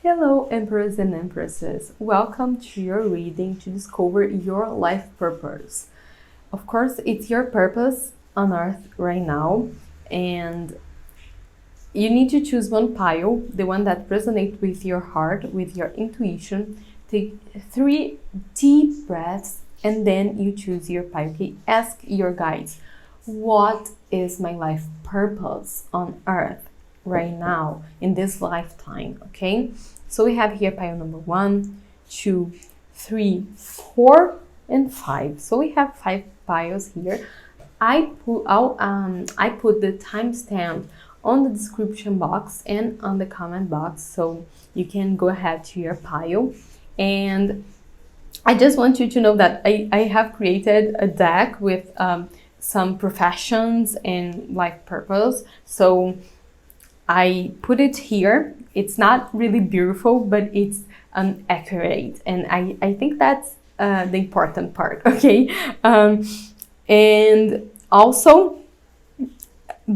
Hello, Empress and Empresses. Welcome to your reading to discover your life purpose. Of course, it's your purpose on earth right now, and you need to choose one pile, the one that resonates with your heart, with your intuition. Take 3 deep breaths, and then you choose your pile. Okay? Ask your guides, what is my life purpose on earth right now in this lifetime? Okay, so we have here pile number 1, 2, 3, 4, and 5. So we have 5 piles here. I put the timestamp on the description box and on the comment box, so you can go ahead to your pile. And I just want you to know that I have created a deck with some professions and life purpose. So I put it here. It's not really beautiful, but it's accurate. And I think that's the important part, okay? And also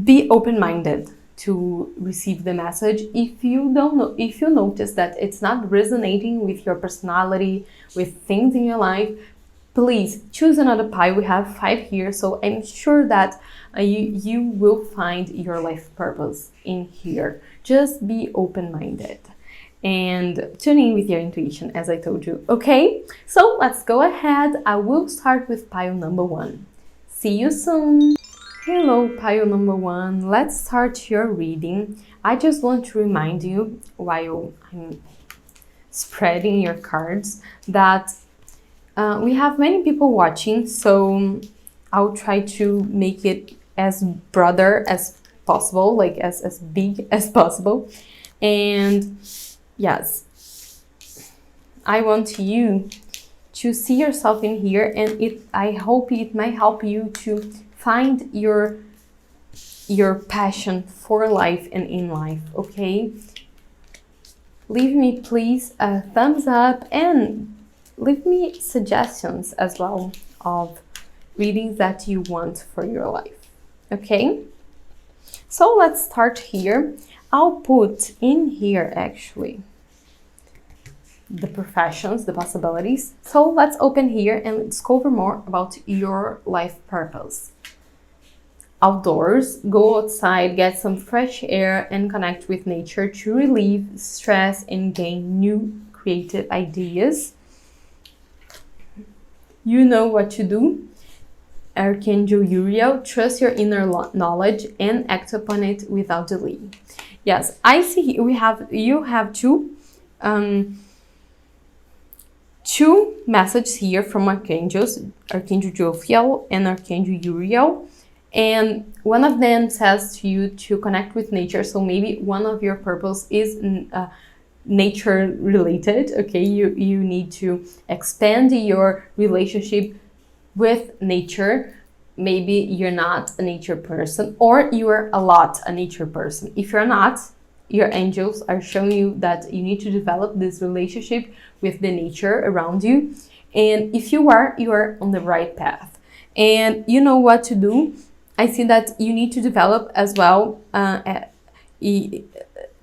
be open-minded to receive the message. If you don't know, if you notice that it's not resonating with your personality, with things in your life, please choose another pile. We have 5 here, so I'm sure that you will find your life purpose in here. Just be open-minded and tune in with your intuition, as I told you. Okay, so let's go ahead. I will start with pile number 1. See you soon. Hello, pile number 1. Let's start your reading. I just want to remind you, while I'm spreading your cards, that we have many people watching, so I'll try to make it as broader as possible, like as big as possible. And yes, I want you to see yourself in here, and I hope it might help you to find your passion for life and in life, okay? Leave me please a thumbs up and leave me suggestions as well of readings that you want for your life, okay? So let's start here. I'll put in here actually the professions, the possibilities. So let's open here and discover more about your life purpose. Outdoors, go outside, get some fresh air and connect with nature to relieve stress and gain new creative ideas. You know what to do. Archangel Uriel, trust your inner knowledge and act upon it without delay. Yes, I see you have two messages here from archangels, Archangel Jophiel and Archangel Uriel. And one of them says to you to connect with nature. So maybe one of your purpose is nature related, okay? You need to expand your relationship with nature. Maybe you're not a nature person, or you are a lot a nature person. If you're not, your angels are showing you that you need to develop this relationship with the nature around you. And if you are on the right path and you know what to do. I see that you need to develop as well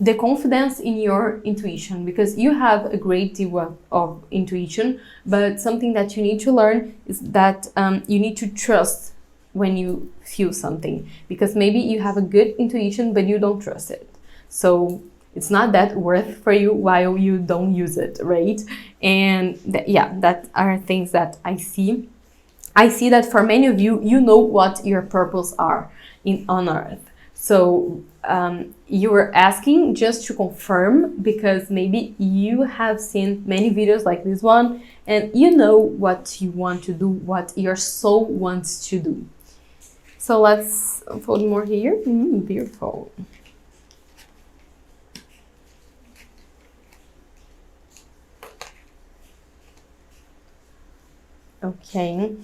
the confidence in your intuition, because you have a great deal of intuition, but something that you need to learn is that you need to trust when you feel something, because maybe you have a good intuition but you don't trust it. So it's not that worth for you while you don't use it, right? And that are things that I see. I see that for many of you, you know what your purpose are on earth. So you were asking just to confirm, because maybe you have seen many videos like this one and you know what you want to do, what your soul wants to do. So let's unfold more here. Beautiful. Okay,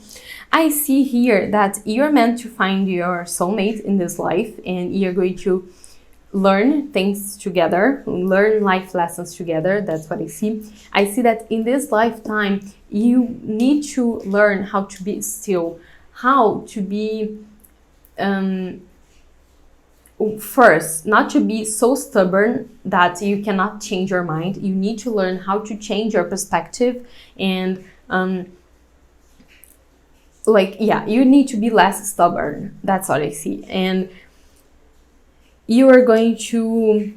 I see here that you're meant to find your soulmate in this life, and you're going to learn things together, learn life lessons together. That's what I see. I see that in this lifetime, you need to learn how to be still, how to be first, not to be so stubborn that you cannot change your mind. You need to learn how to change your perspective, and you need to be less stubborn. That's what I see. And you are going to,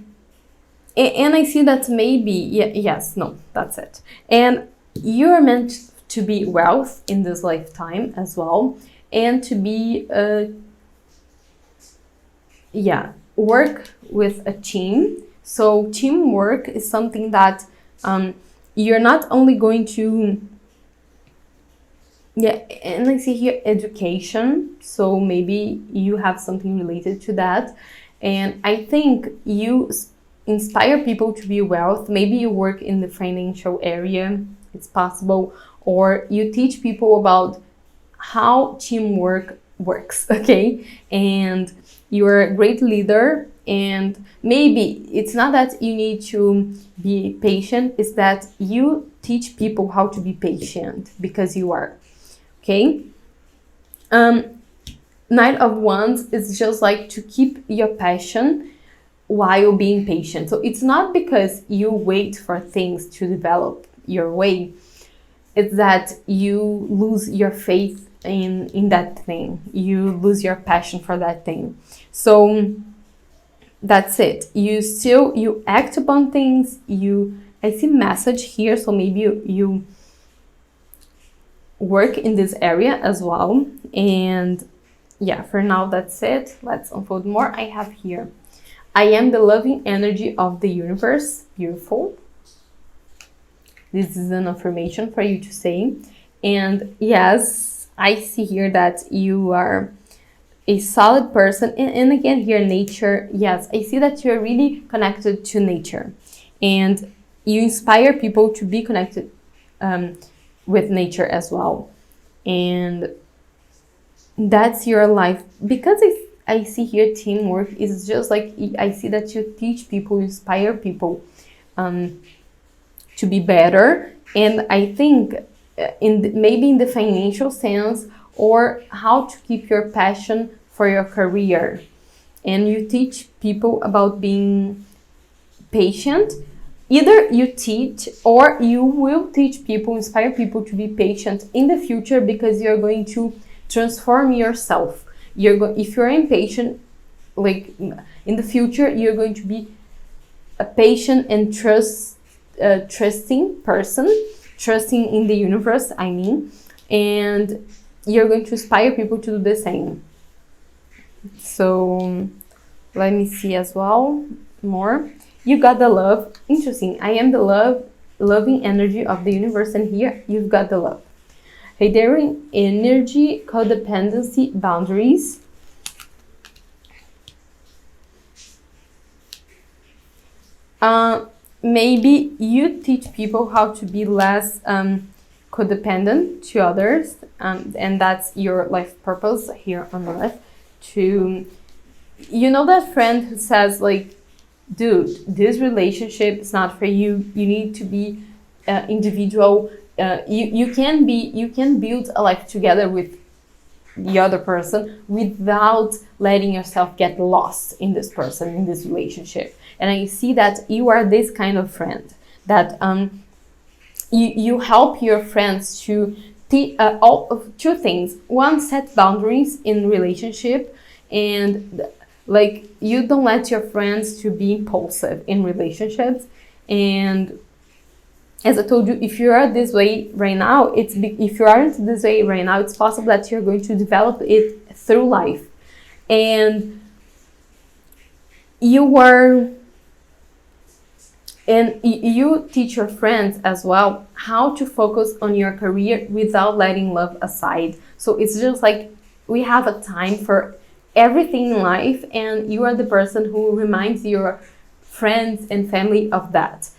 and I see that maybe, yes, no, that's it. And you are meant to be wealth in this lifetime as well, and to be work with a team. So teamwork is something that you're not only going to, and I see here education, so maybe you have something related to that. And I think you inspire people to be wealth. Maybe you work in the financial area, it's possible, or you teach people about how teamwork works, okay? And you're a great leader, and maybe it's not that you need to be patient, it's that you teach people how to be patient because you are, okay? Knight of Wands is just like to keep your passion while being patient. So it's not because you wait for things to develop your way, it's that you lose your faith in that thing, you lose your passion for that thing. So that's it. You act upon things. I see message here, so maybe you work in this area as well. And yeah, for now that's it. Let's unfold more. I have here, I am the loving energy of the universe. Beautiful. This is an affirmation for you to say. And yes, I see here that you are a solid person. And again here, nature. Yes, I see that you're really connected to nature, and you inspire people to be connected with nature as well. And that's your life, because I see here teamwork is just like, I see that you teach people, inspire people to be better. And I think maybe in the financial sense, or how to keep your passion for your career. And you teach people about being patient. Either you teach, or you will teach people, inspire people to be patient in the future, because you're going to transform yourself. If you're impatient, like in the future, you're going to be a patient and trusting person, trusting in the universe, I mean, and you're going to inspire people to do the same. So let me see as well more. You got the love. Interesting. I am the loving energy of the universe, and here you've got the love. Hidden energy, codependency, boundaries. Maybe you teach people how to be less codependent to others, and that's your life purpose here on earth. To, you know, that friend who says like, dude, this relationship is not for you. You need to be individual. You can build a life together with the other person without letting yourself get lost in this person, in this relationship. And I see that you are this kind of friend that you help your friends to two things. One, set boundaries in relationship, and like you don't let your friends to be impulsive in relationships. And as I told you, if you are this way right now, if you aren't this way right now, it's possible that you're going to develop it through life. And you teach your friends as well how to focus on your career without letting love aside. So it's just like we have a time for everything in life, and you are the person who reminds your friends and family of that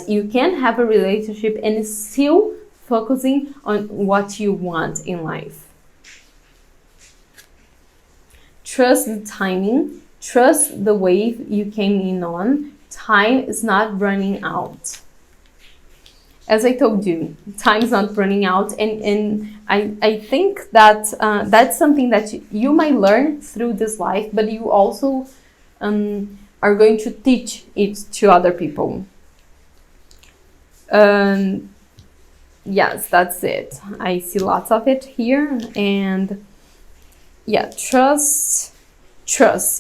you can have a relationship and still focusing on what you want in life. Trust the timing, trust the wave you came in on. Time is not running out. As I told you, time is not running out, and I think that that's something that you might learn through this life, but you also are going to teach it to other people. Yes, that's it. I see lots of it here. And yeah, trust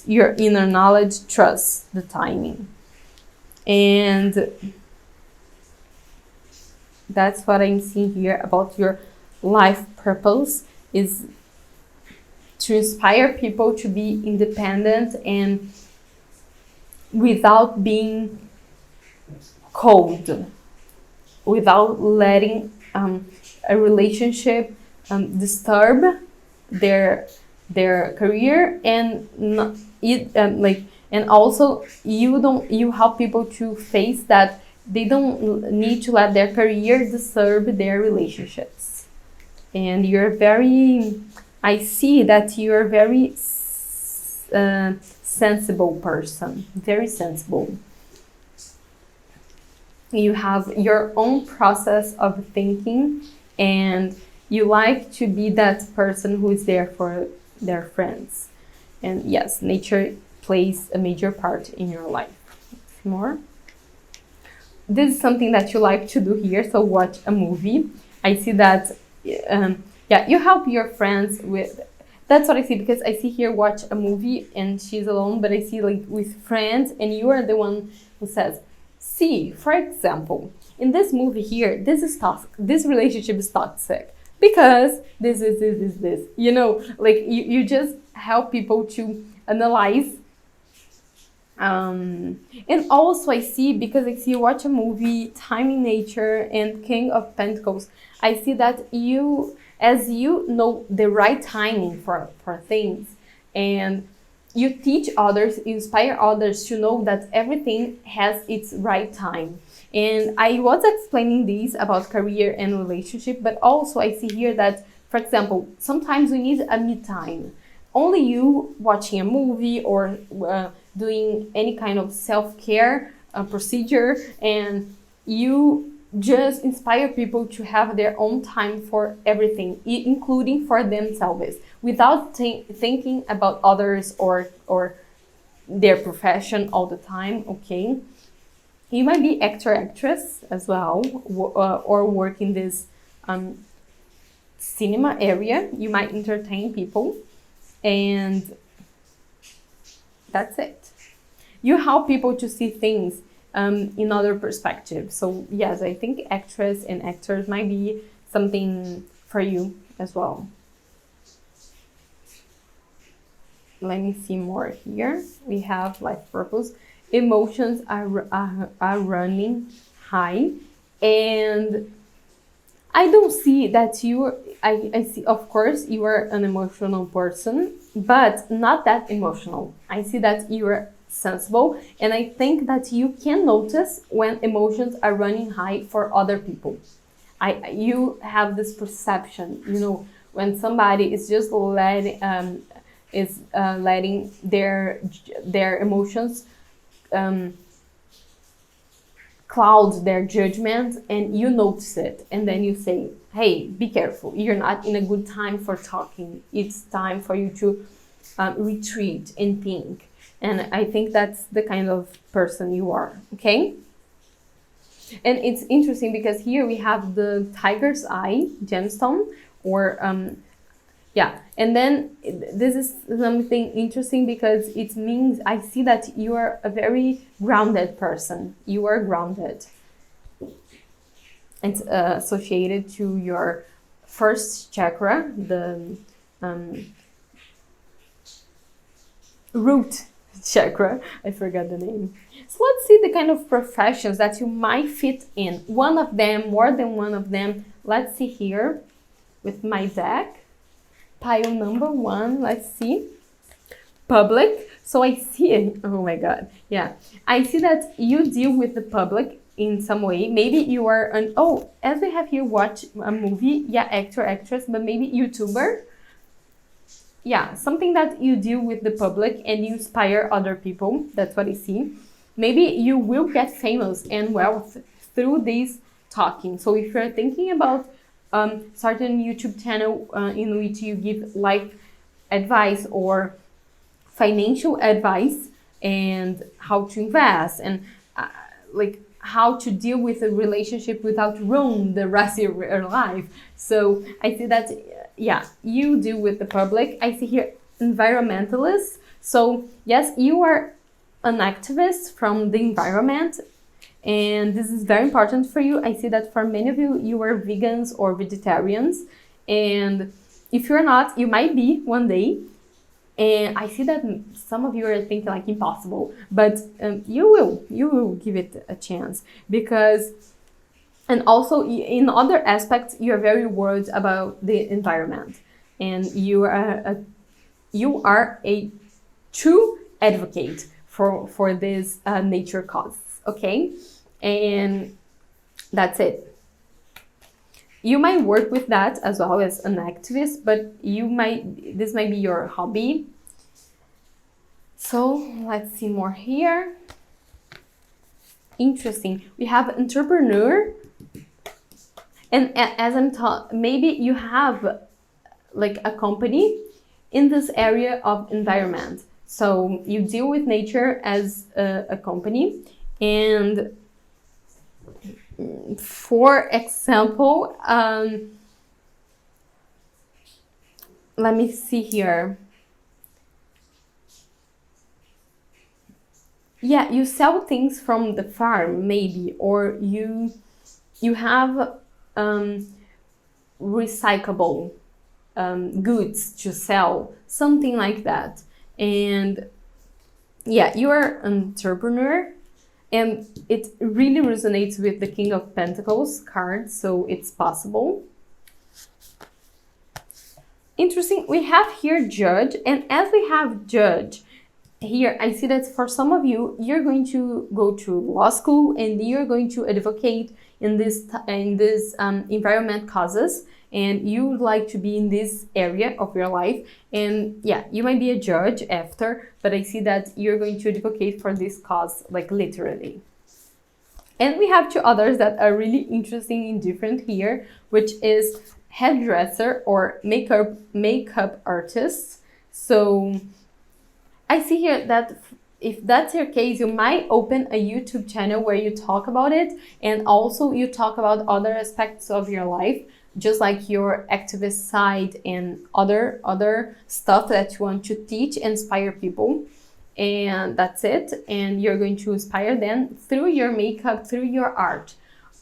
your inner knowledge, trust the timing. And that's what I'm seeing here about your life purpose, is to inspire people to be independent and without being cold, without letting a relationship disturb their career, and not, and also you help people to face that they don't need to let their career disturb their relationships. And I see that you're very sensible person, very sensible. You have your own process of thinking, and you like to be that person who is there for their friends. And yes, nature plays a major part in your life. More. This is something that you like to do here, so watch a movie. I see that, yeah, you help your friends with, that's what I see, because I see here watch a movie and she's alone, but I see like with friends, and you are the one who says, see, for example, in this movie here, this is toxic, this relationship is toxic, because this. You know, like you just help people to analyze. And also I see, because I see you watch a movie, Time in Nature and King of Pentacles, I see that you, as you know the right timing for things, and you teach others, inspire others to know that everything has its right time. And I was explaining this about career and relationship, but also I see here that, for example, sometimes we need a me time. Only you watching a movie or doing any kind of self-care procedure, and you just inspire people to have their own time for everything, including for themselves, without thinking about others or their profession all the time. Okay, you might be actor, actress as well, or work in this cinema area. You might entertain people, and that's it. You help people to see things in other perspectives. So yes, I think actress and actors might be something for you as well. Let me see more here. We have life purpose. Emotions are running high, and I don't see that you. I see, of course, you are an emotional person, but not that emotional. I see that you are sensible, and I think that you can notice when emotions are running high for other people. You have this perception, you know, when somebody is just letting their emotions cloud their judgment, and you notice it, and then you say, hey, be careful, you're not in a good time for talking, it's time for you to retreat and think. And I think that's the kind of person you are. Okay, and it's interesting because here we have the tiger's eye gemstone, or yeah, and then this is something interesting because it means I see that you are a very grounded person. You are grounded. It's associated to your first chakra, the root chakra. I forgot the name. So let's see the kind of professions that you might fit in. One of them, more than one of them. Let's see here with my deck. Pile number 1, let's see. Public. So I see it. Oh my God. Yeah. I see that you deal with the public in some way. Maybe you are as we have here, watch a movie. Yeah, actor, actress, but maybe YouTuber. Yeah, something that you deal with the public and you inspire other people. That's what I see. Maybe you will get famous and wealth through this talking. So if you're thinking about certain YouTube channel in which you give life advice or financial advice, and how to invest, and like how to deal with a relationship without ruin the rest of your life. So I see that, yeah, you deal with the public. I see here environmentalists. So yes, you are an activist from the environment, and this is very important for you. I see that for many of you, you are vegans or vegetarians, and if you're not, you might be one day. And I see that some of you are thinking like impossible, but you will give it a chance, because, and also in other aspects, you're very worried about the environment, and you are a true advocate for this nature cause. Okay, and that's it. You might work with that as well as an activist, but this might be your hobby. So let's see more here. Interesting. We have entrepreneur, and as I'm taught, maybe you have like a company in this area of environment. So you deal with nature as a company, and for example, let me see here. Yeah, you sell things from the farm maybe, or you have recyclable goods to sell, something like that. And yeah, you are an entrepreneur, and it really resonates with the King of Pentacles card, so it's possible. Interesting. We have here judge, and as we have judge here, I see that for some of you, you're going to go to law school, and you're going to advocate in this environment causes, and you would like to be in this area of your life. And yeah, you might be a judge after, but I see that you're going to advocate for this cause, like literally. And we have two others that are really interesting and different here, which is hairdresser or makeup artist. So I see here that if that's your case, you might open a YouTube channel where you talk about it, and also you talk about other aspects of your life, just like your activist side and other stuff that you want to teach, inspire people. And that's it. And you're going to inspire them through your makeup, through your art.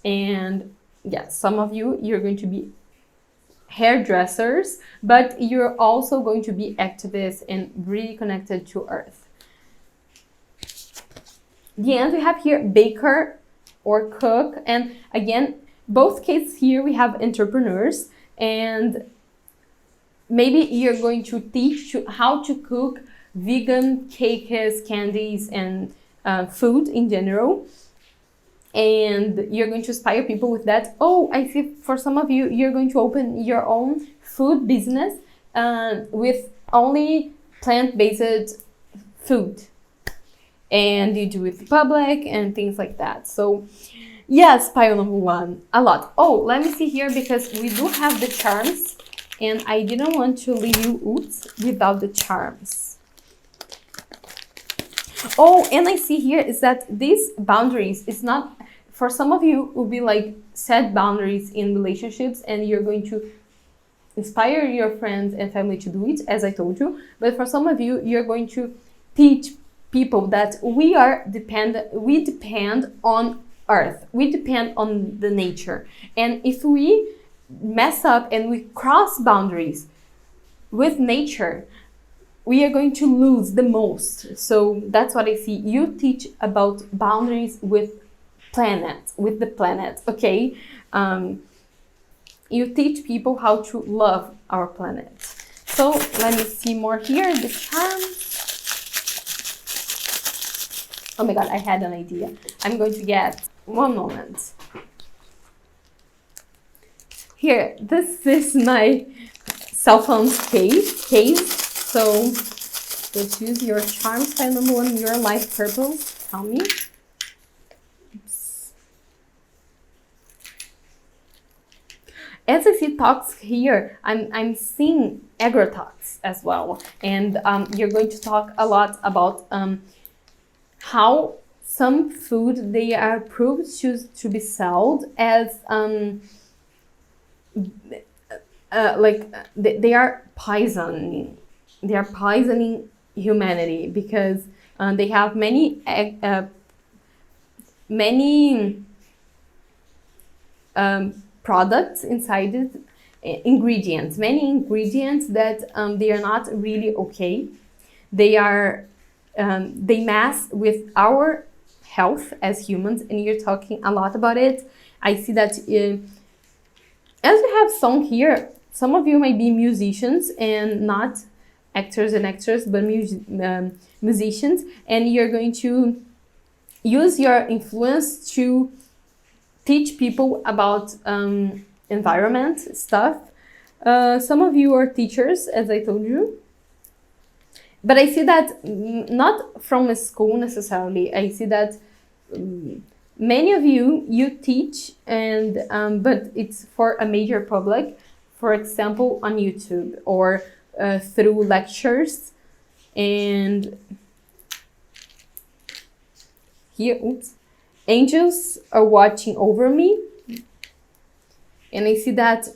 And yeah, some of you're going to be hairdressers, but you're also going to be activists and really connected to earth. The end, we have here baker or cook, and again, both cases here we have entrepreneurs, and maybe you're going to teach how to cook vegan cakes, candies, and food in general, and you're going to inspire people with that. Oh, I see for some of you, you're going to open your own food business with only plant-based food, and you do with the public and things like that. So yes, pile number one, a lot. Oh, let me see here, because we do have the charms, and I didn't want to leave you without the charms. Oh, and I see here is that these boundaries is not, for some of you, will be like set boundaries in relationships, and you're going to inspire your friends and family to do it, as I told you. But for some of you, you're going to teach people that we depend on earth, we depend on the nature, and if we mess up and we cross boundaries with nature, we are going to lose the most. So that's what I see. You teach about boundaries with the planet, okay? You teach people how to love our planet. So let me see more here, the charms. Oh my God, I had an idea. I'm going to get, one moment. Here, this is my cell phone case. So let's use your charms, pile number one, your life purpose. Tell me. Oops. As I see talks here, I'm seeing agro talks as well, and you're going to talk a lot about how some food they are proved to be sold as they are poisoning. They are poisoning humanity because they have many products inside it, many ingredients that they are not really okay. They mess with our health as humans, and you're talking a lot about it. I see that as we have song here, some of you might be musicians and not actors and actors, but musicians, and you're going to use your influence to teach people about environment stuff. Some of you are teachers, as I told you. But I see that not from a school necessarily. I see that many of you teach, and but it's for a major public, for example, on YouTube or through lectures. And here, oops, angels are watching over me. And I see that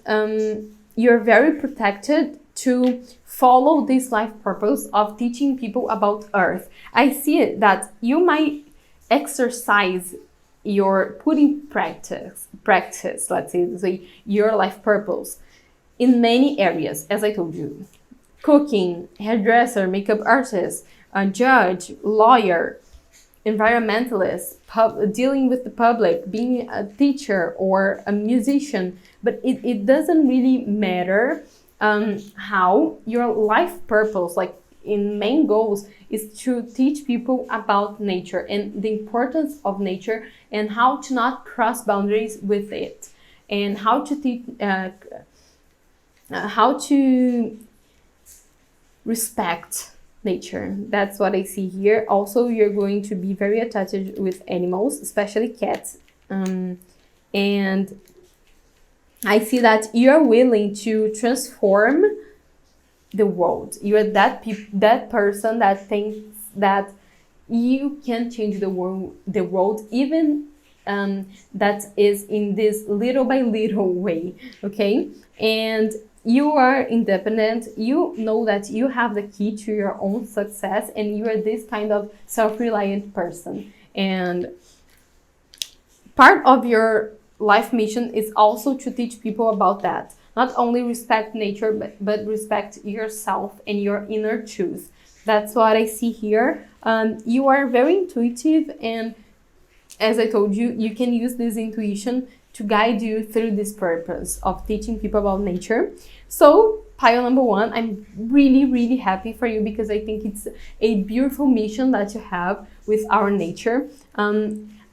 you're very protected to follow this life purpose of teaching people about Earth. I see that you might exercise your putting practice, let's say your life purpose in many areas, as I told you. Cooking, hairdresser, makeup artist, a judge, lawyer, environmentalist, dealing with the public, being a teacher or a musician. But it doesn't really matter how your life purpose, like in main goals, is to teach people about nature and the importance of nature and how to not cross boundaries with it, and how to teach how to respect nature. That's what I see here. Also, you're going to be very attached with animals, especially cats, and I see that you're willing to transform the world. You're that person that thinks that you can change the world, even that is in this little by little way. Okay, and you are independent. You know that you have the key to your own success, and you are this kind of self-reliant person. And part of your life mission is also to teach people about that. Not only respect nature, but respect yourself and your inner truth. That's what I see here. You are very intuitive, and as I told you, you can use this intuition to guide you through this purpose of teaching people about nature. So, pile number 1, I'm really, really happy for you because I think it's a beautiful mission that you have with our nature.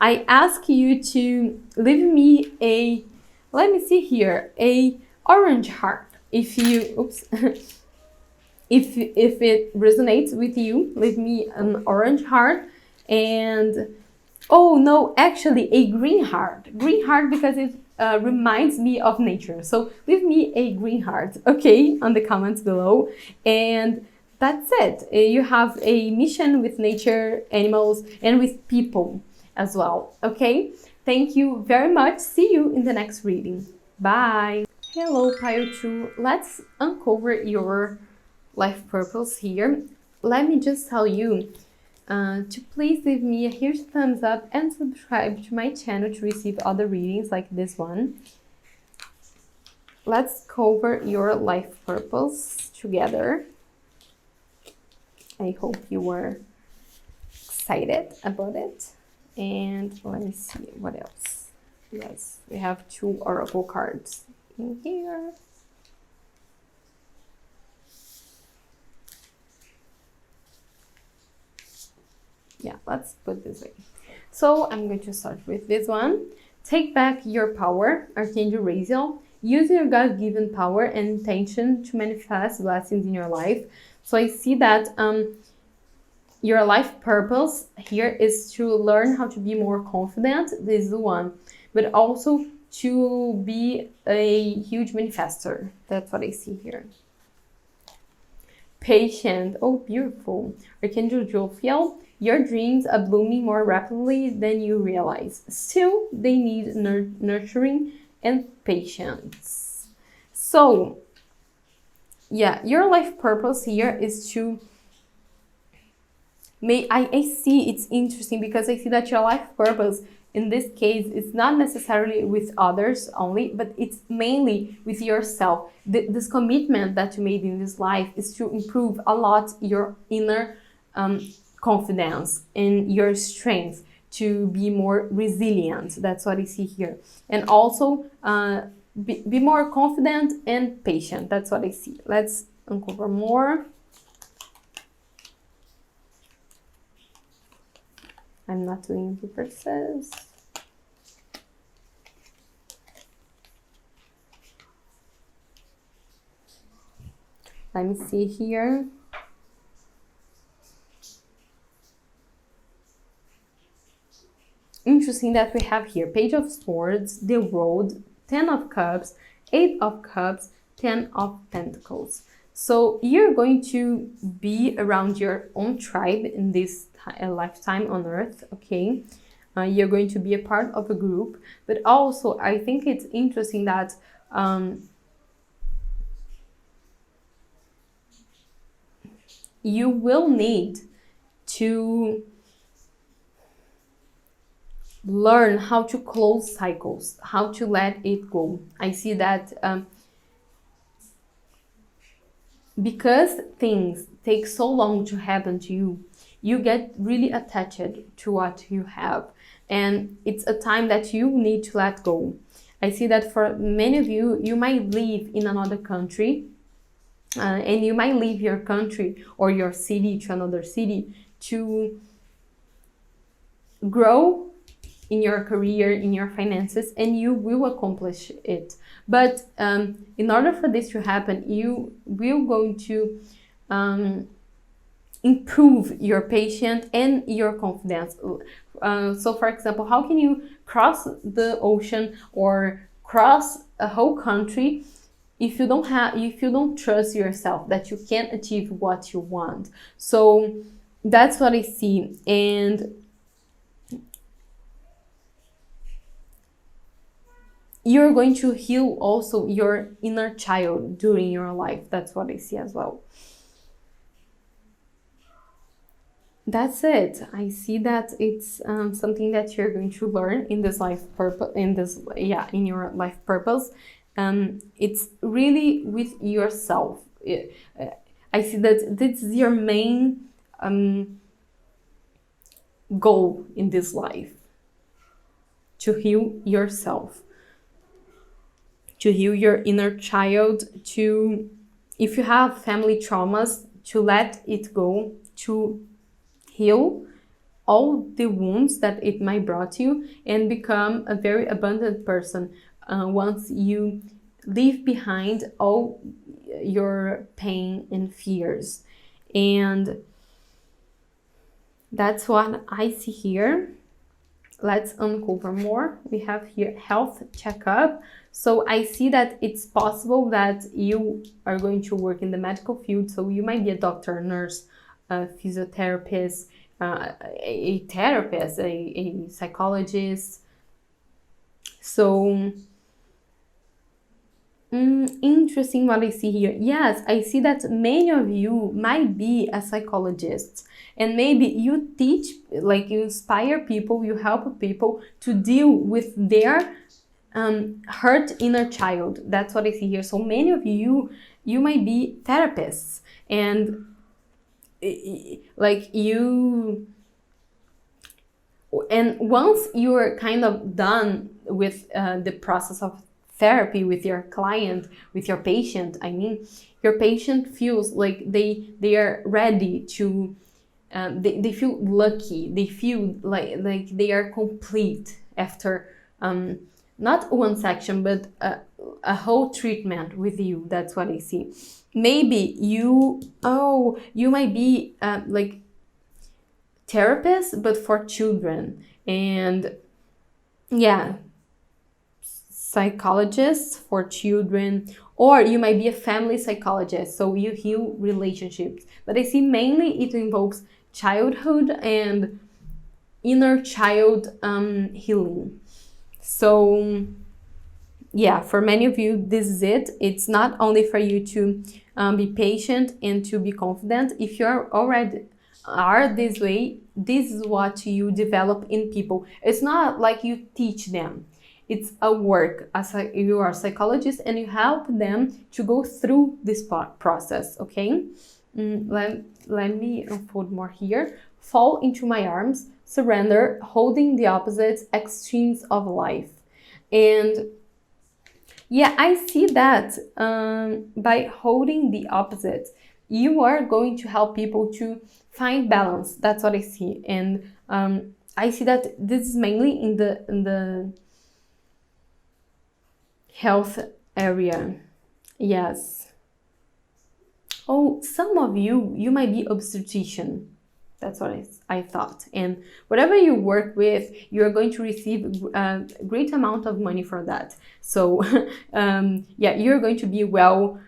I ask you to leave me a, let me see here, a orange heart. If you, oops, if it resonates with you, leave me an orange heart. And oh no, actually a green heart because it reminds me of nature. So leave me a green heart, okay, on the comments below. And that's it. You have a mission with nature, animals, and with people as well. Okay, thank you very much. See you in the next reading. Bye. Hello, pile 2. Let's uncover your life purpose here. Let me just tell you to please leave me a huge thumbs up and subscribe to my channel to receive other readings like this one. Let's cover your life purpose together. I hope you were excited about it. And let me see what else. Yes, we have 2 oracle cards in here. Yeah, let's put this way. So I'm going to start with this one. Take back your power, Archangel Raziel. Use your God-given power and intention to manifest blessings in your life. So I see that your life purpose here is to learn how to be more confident. This is the one. But also to be a huge manifester. That's what I see here. Patient. Oh, beautiful. Archangel Jophiel. your dreams are blooming more rapidly than you realize. Still, they need nurturing and patience. So, yeah, your life purpose here is to I see it's interesting because I see that your life purpose in this case is not necessarily with others only, but it's mainly with yourself. This commitment that you made in this life is to improve a lot your inner confidence and your strength to be more resilient. That's what I see here. And also be more confident and patient. That's what I see. Let's uncover more. I'm not doing the process. Let me see here. Interesting that we have here Page of Swords, the World, 10 of Cups, 8 of Cups, 10 of Pentacles. So you're going to be around your own tribe in this lifetime on Earth, okay? You're going to be a part of a group, but also I think it's interesting that you will need to learn how to close cycles, how to let it go. I see that because things take so long to happen to you, you get really attached to what you have. And it's a time that you need to let go. I see that for many of you, you might live in another country and you might leave your country or your city to another city to grow in your career, in your finances, and you will accomplish it. But in order for this to happen, you will going to improve your patience and your confidence. So for example, how can you cross the ocean or cross a whole country if you don't trust yourself that you can achieve what you want? So that's what I see. And you're going to heal also your inner child during your life. That's what I see as well. That's it. I see that it's something that you're going to learn in this life purpose, in your life purpose. It's really with yourself. I see that this is your main goal in this life, to heal yourself, to heal your inner child, to, if you have family traumas, to let it go, to heal all the wounds that it might brought you and become a very abundant person once you leave behind all your pain and fears. And that's what I see here. Let's uncover more. We have here health checkup. So I see that it's possible that you are going to work in the medical field. So you might be a doctor, a nurse, a physiotherapist, a therapist, a psychologist. So interesting what I see here. Yes, I see that many of you might be a psychologist, and maybe you teach, like you inspire people, you help people to deal with their hurt inner child. That's what I see here. So many of you might be therapists, and like you, and once you are kind of done with the process of therapy with your client, with your patient, I mean, your patient feels like they are ready to they feel lucky, they feel like they are complete after not one section, but a whole treatment with you. That's what I see. Maybe you might be like therapist, but for children, and yeah, psychologists for children, or you might be a family psychologist, so you heal relationships. But I see mainly it involves childhood and inner child healing. So yeah, for many of you, this is it. It's not only for you to be patient and to be confident. If you're already are this way, this is what you develop in people. It's not like you teach them. It's a work. As you are a psychologist and you help them to go through this process, okay? Let me unfold more here. Fall into my arms, surrender, holding the opposite extremes of life. And yeah, I see that by holding the opposite, you are going to help people to find balance. That's what I see. And I see that this is mainly in the health area. Yes. Oh, some of you might be obstetrician. That's what I thought. And whatever you work with, you're going to receive a great amount of money for that. So yeah, you're going to be well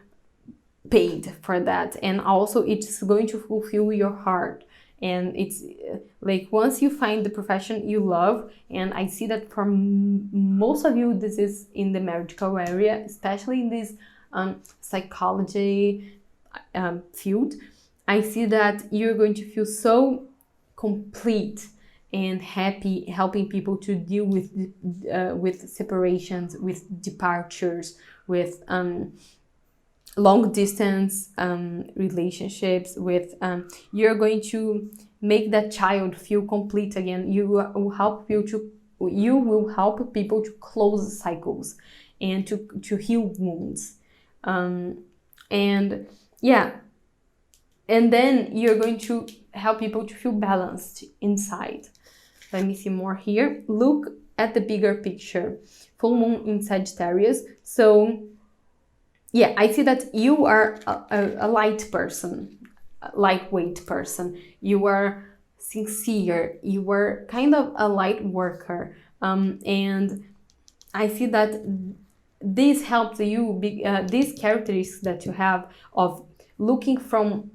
paid for that. And also it's going to fulfill your heart. And it's like once you find the profession you love, and I see that for most of you, this is in the medical area, especially in this psychology field, I see that you're going to feel so complete and happy helping people to deal with separations, with departures, with long distance relationships, with you're going to make that child feel complete again. You will help people to close cycles and to heal wounds. And yeah, and then you're going to help people to feel balanced inside. Let me see more here. Look at the bigger picture. Full moon in Sagittarius. So yeah, I see that you are a light person, a lightweight person. You are sincere. You are kind of a light worker. And I see that this helps you, these characteristics that you have of looking from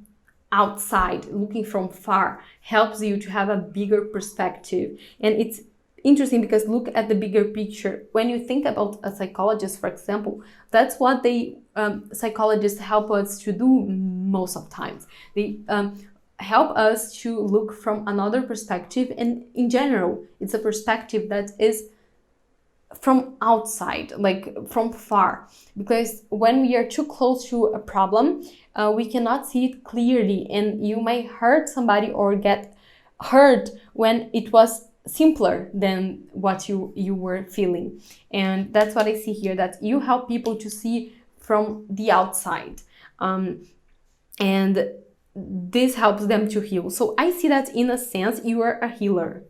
outside, looking from far, helps you to have a bigger perspective. And it's interesting because look at the bigger picture. When you think about a psychologist, for example, that's what they psychologists help us to do most of times. They help us to look from another perspective, and in general, it's a perspective that is from outside, like from far, because when we are too close to a problem, we cannot see it clearly, and you may hurt somebody or get hurt when it was simpler than what you were feeling. And that's what I see here, that you help people to see from the outside, and this helps them to heal. So I see that in a sense you are a healer.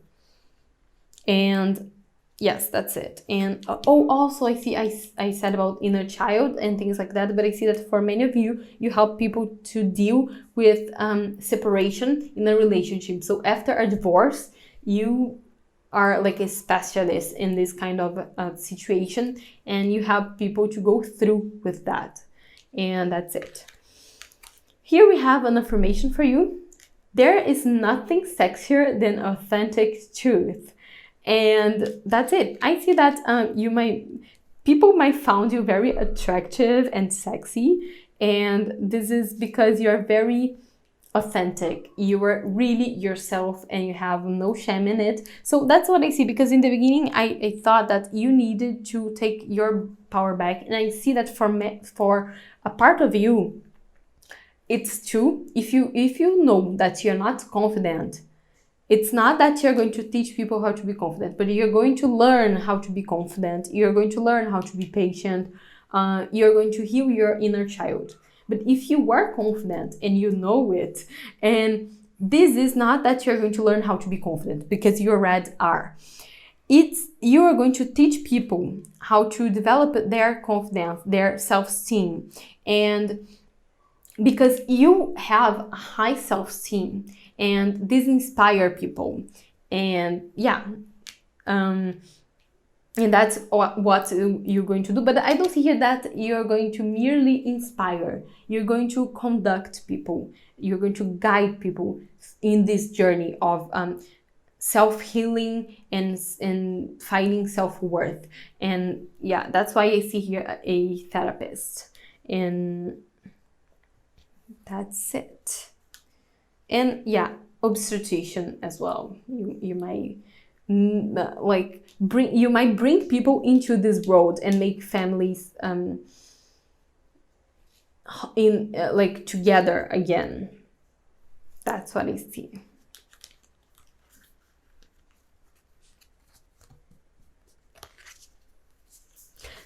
And yes, that's it. And also I see I said about inner child and things like that, but I see that for many of you, you help people to deal with separation in a relationship. So after a divorce, you are like a specialist in this kind of situation, and you help people to go through with that. And that's it. Here we have an affirmation for you. There is nothing sexier than authentic truth. And that's it. I see that people might find you very attractive and sexy, and this is because you're very authentic. You are really yourself and you have no shame in it. So that's what I see, because in the beginning I thought that you needed to take your power back, and I see that for a part of you, it's true. If you know that you're not confident, it's not that you're going to teach people how to be confident, but you're going to learn how to be confident. You're going to learn how to be patient. You're going to heal your inner child. But if you are confident and you know it, and this is not that you're going to learn how to be confident, because you already are. You are going to teach people how to develop their confidence, their self-esteem. And because you have a high self-esteem, and this inspires people. And yeah, and that's what you're going to do. But I don't see here that you're going to merely inspire. You're going to conduct people. You're going to guide people in this journey of self-healing and finding self-worth. And yeah, that's why I see here a therapist. And that's it. And yeah, obstetrician as well. You might bring people into this world and make families together again. That's what I see.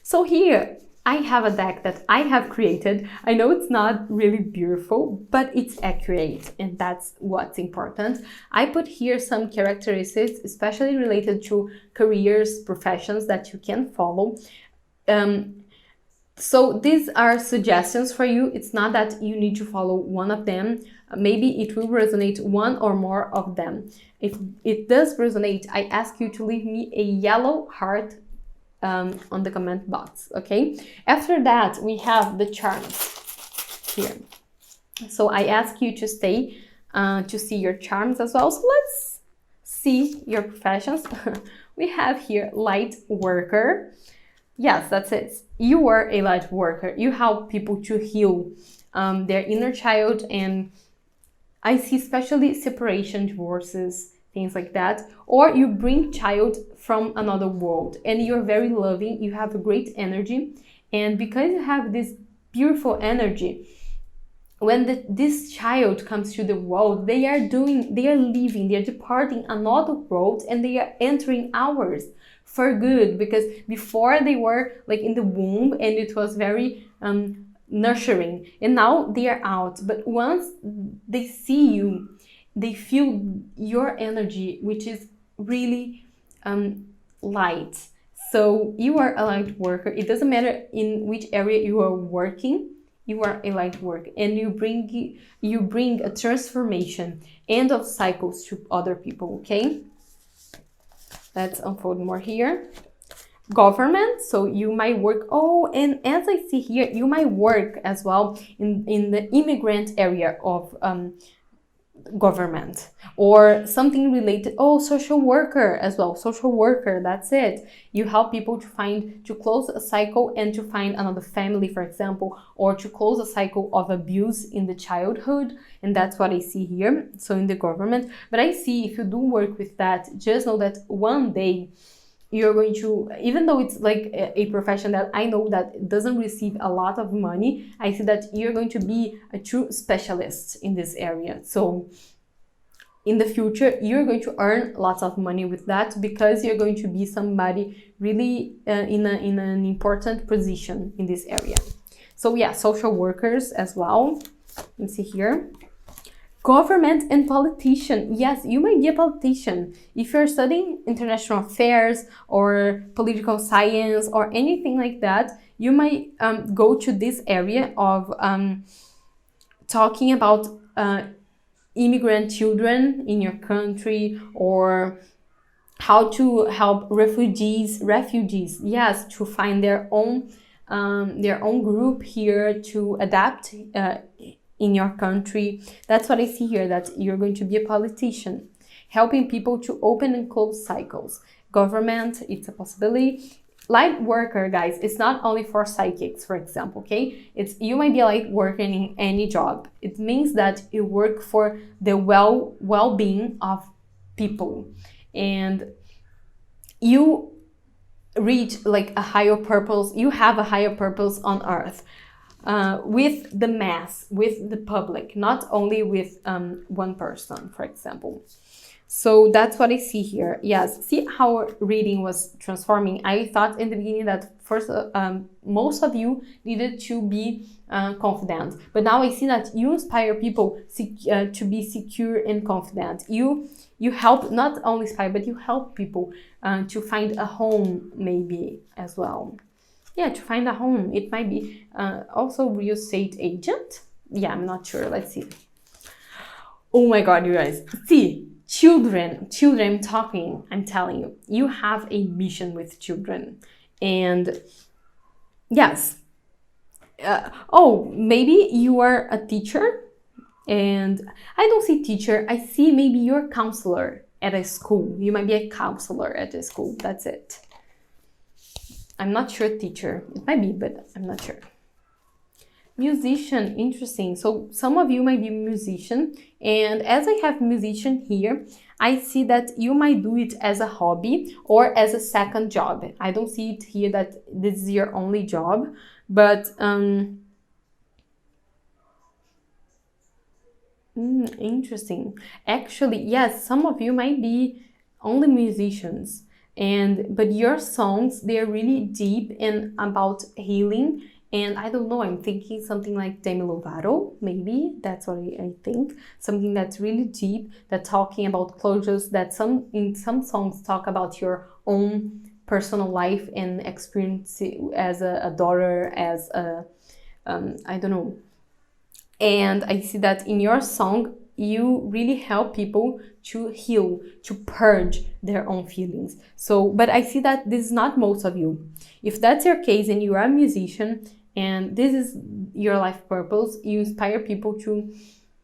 So here I have a deck that I have created. I know it's not really beautiful, but it's accurate, and that's what's important. I put here some characteristics, especially related to careers, professions that you can follow. So these are suggestions for you. It's not that you need to follow one of them. Maybe it will resonate one or more of them. If it does resonate, I ask you to leave me a yellow heart on the comment box, okay? After that, we have the charms here. So I ask you to stay to see your charms as well. So let's see your professions. We have here light worker. Yes, that's it. You are a light worker. You help people to heal their inner child, and I see especially separation, divorces, things like that. Or you bring child from another world and you're very loving, you have a great energy, and because you have this beautiful energy, when this child comes to the world, they are leaving, they are departing another world and they are entering ours for good, because before they were like in the womb and it was very nurturing, and now they are out. But once they see you, they feel your energy, which is really light. So you are a light worker. It doesn't matter in which area you are working, you are a light worker, and you bring a transformation, end of cycles to other people, okay? Let's unfold more here. Government, so you might work, and as I see here, you might work as well in the immigrant area of government, or something related, social worker as well. Social worker, that's it. You help people to close a cycle and to find another family, for example, or to close a cycle of abuse in the childhood, and that's what I see here. So in the government, but I see if you do work with that, just know that one day you're going to, even though it's like a profession that I know that doesn't receive a lot of money, I see that you're going to be a true specialist in this area. So in the future, you're going to earn lots of money with that, because you're going to be somebody really in an important position in this area. So yeah, social workers as well. Let's see here. Government and politician. Yes, you might be a politician. If you're studying international affairs or political science or anything like that, you might go to this area of talking about immigrant children in your country, or how to help refugees, yes, to find their own group here to adapt in your country. That's what I see here, that you're going to be a politician, helping people to open and close cycles. Government, it's a possibility. Light worker, guys, it's not only for psychics, for example, okay? You might be a light worker in any job. It means that you work for the well-being of people, and you reach like a higher purpose. You have a higher purpose on earth. With the mass, with the public, not only with one person, for example. So that's what I see here. Yes, see how our reading was transforming. I thought in the beginning that first, most of you needed to be confident, but now I see that you inspire people to be secure and confident. You help, not only inspire, but you help people to find a home, maybe as well. Yeah, to find a home. It might be also real estate agent. Yeah, I'm not sure. Let's see. Oh my God, you guys. See, children talking, I'm telling you, you have a mission with children. And yes, oh, maybe you are a teacher, and I don't see teacher, I see maybe you're a counselor at a school. You might be a counselor at a school, that's it. I'm not sure teacher, it might be, but I'm not sure. Musician, interesting. So some of you might be musician, and as I have musician here, I see that you might do it as a hobby or as a second job. I don't see it here that this is your only job, but interesting. Actually, yes, some of you might be only musicians, but your songs, they're really deep and about healing. And I don't know, I'm thinking something like Demi Lovato, maybe that's what I think. Something that's really deep, that talking about closures, that in some songs talk about your own personal life and experience as a daughter, as a I don't know. And I see that in your song, you really help people to heal, to purge their own feelings. So, but I see that this is not most of you. If that's your case and you are a musician and this is your life purpose, you inspire people to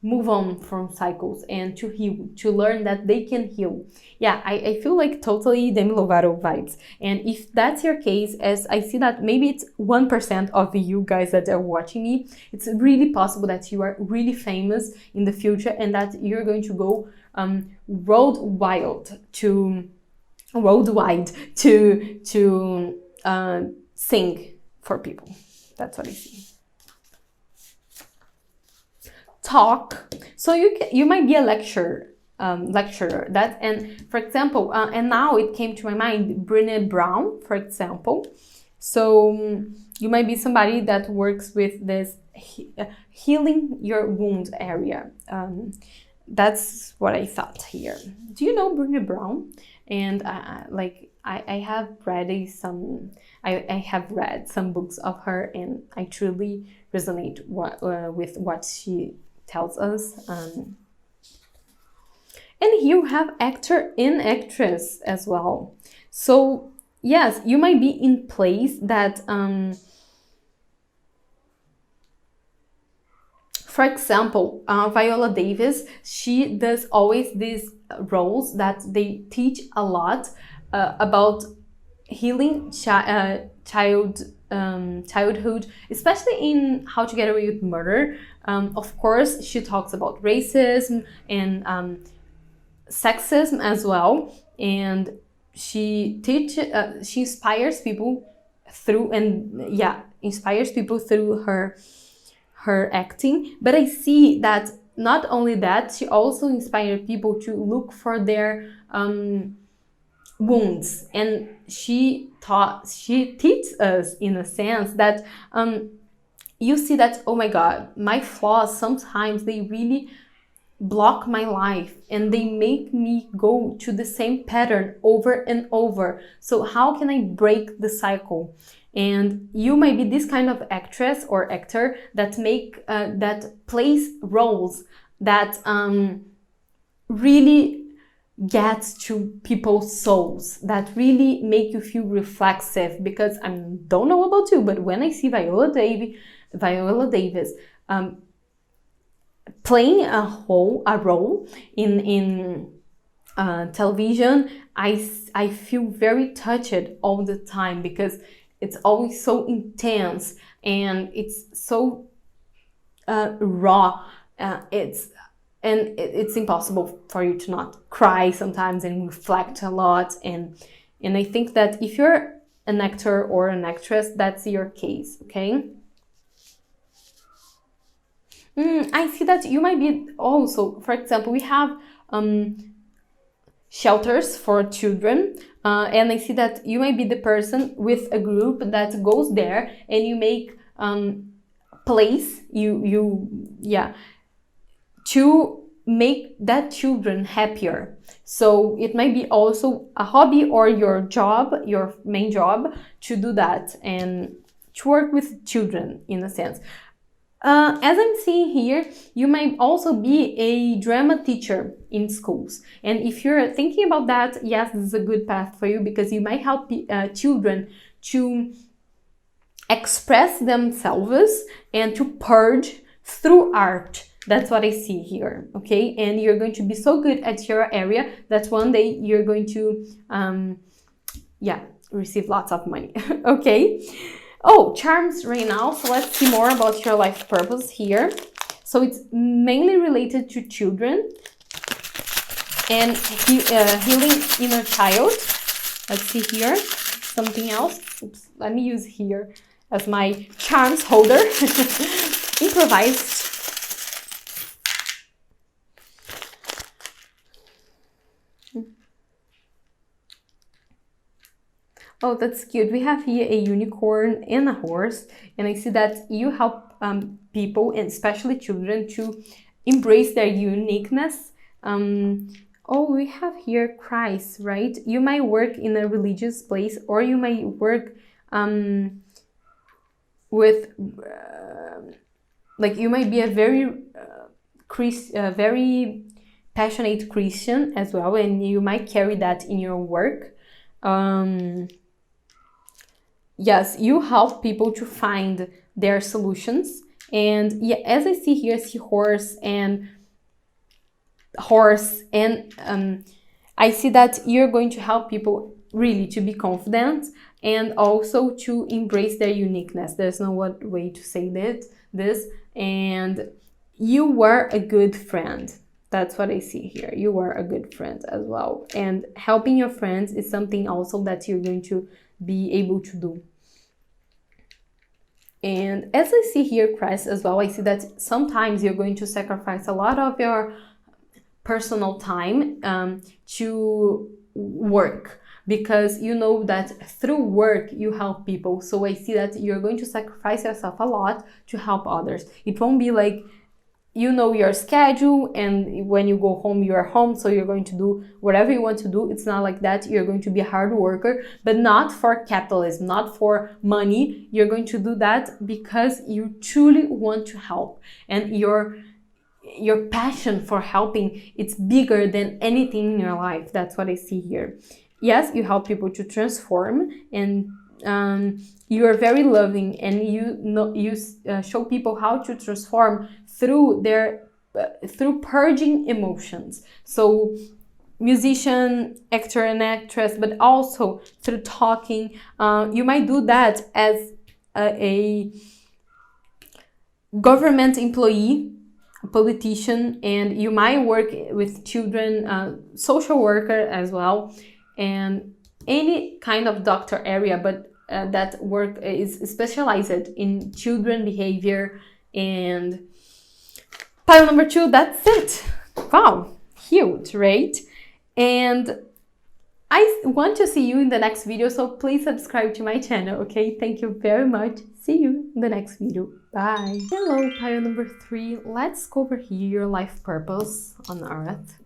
move on from cycles and to heal, to learn that they can heal. Yeah, I feel like totally Demi Lovato vibes. And if that's your case, as I see that maybe it's 1% of you guys that are watching me, it's really possible that you are really famous in the future and that you're going to go worldwide to sing for people. That's what I see. Talk. So you might be a lecturer. That, and for example, and now it came to my mind, Brené Brown, for example. So you might be somebody that works with this healing your wound area. That's what I thought here. Do you know Brené Brown? And I have read I have read some books of her, and I truly resonate with what she tells us. And here you have actor and actress as well. So yes, you might be in place that for example, Viola Davis, she does always these roles that they teach a lot about healing childhood, especially in How to Get Away with Murder. Of course, she talks about racism and sexism as well, and she inspires people through her acting. But I see that not only that, she also inspired people to look for their wounds, and she teaches us in a sense that you see that, oh my god, my flaws sometimes they really block my life and they make me go to the same pattern over and over. So how can I break the cycle? And you might be this kind of actress or actor that plays roles that really gets to people's souls, that really make you feel reflexive. Because I don't know about you, but when I see Viola Davis playing a role in television, I feel very touched all the time, because it's always so intense and it's so raw. It's impossible for you to not cry sometimes and reflect a lot. And I think that if you're an actor or an actress, that's your case, okay? I see that you might be also, for example, we have shelters for children, and I see that you might be the person with a group that goes there and you make plays, to make that children happier. So it might be also a hobby or your job, your main job, to do that and to work with children in a sense. As I'm seeing here, you might also be a drama teacher in schools. And if you're thinking about that, yes, this is a good path for you, because you might help children to express themselves and to purge through art. That's what I see here, okay? And you're going to be so good at your area that one day you're going to, receive lots of money, okay? Oh, charms right now. So let's see more about your life purpose here. So it's mainly related to children and healing inner child. Let's see here. Something else. Oops, let me use here as my charms holder. Improvised. Oh, that's cute. We have here a unicorn and a horse, and I see that you help people, and especially children, to embrace their uniqueness. Oh, we have here Christ, right? You might work in a religious place, or you might work with, like, you might be a very very passionate Christian as well, and you might carry that in your work. Yes, you help people to find their solutions. And yeah, as I see here, I see horse, and I see that you're going to help people really to be confident and also to embrace their uniqueness. There's no one way to say this. And you were a good friend. That's what I see here. You were a good friend as well. And helping your friends is something also that you're going to be able to do. And as I see here, Christ, as well, I see that sometimes you're going to sacrifice a lot of your personal time to work, because you know that through work you help people. So I see that you're going to sacrifice yourself a lot to help others. It won't be like, you know, your schedule, and when you go home, you're home, so you're going to do whatever you want to do. It's not like that. You're going to be a hard worker, but not for capitalism, not for money. You're going to do that because you truly want to help, and your passion for helping, it's bigger than anything in your life. That's what I see here. Yes, you help people to transform, and you are very loving, and you show people how to transform through through purging emotions. So musician, actor and actress, but also through talking. You might do that as a government employee, a politician, and you might work with children, social worker as well, and any kind of doctor area, but that work is specialized in children behavior. And pile number 2, that's it. Wow, huge, right? And I want to see you in the next video, so please subscribe to my channel, okay? Thank you very much. See you in the next video. Bye. Hello, pile number 3. Let's go over here your life purpose on Earth.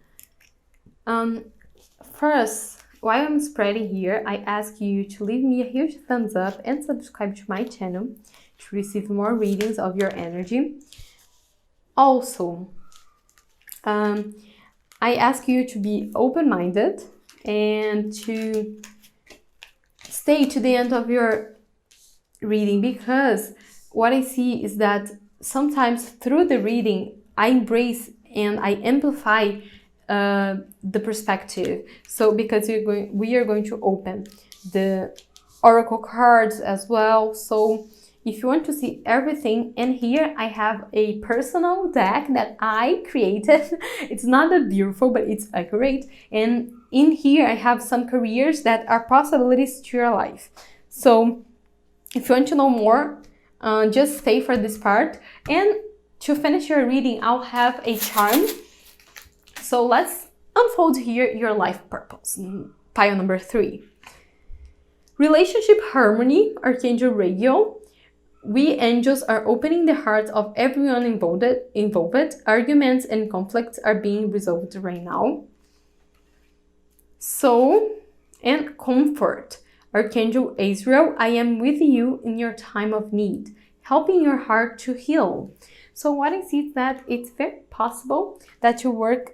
First, while I'm spreading here, I ask you to leave me a huge thumbs up and subscribe to my channel to receive more readings of your energy. Also, I ask you to be open-minded and to stay to the end of your reading, because what I see is that sometimes through the reading, I embrace and I amplify the perspective. So because we are going to open the oracle cards as well. So if you want to see everything, and here I have a personal deck that I created. It's not that beautiful, but it's accurate. And in here I have some careers that are possibilities to your life. So if you want to know more, just stay for this part. And to finish your reading, I'll have a charm. So let's unfold here your life purpose. Pile number 3. Relationship harmony, Archangel Raguel. We angels are opening the hearts of everyone involved. Arguments and conflicts are being resolved right now. So, and comfort, Archangel Azrael, I am with you in your time of need. helping your heart to heal. So what I see is that it's very possible that you work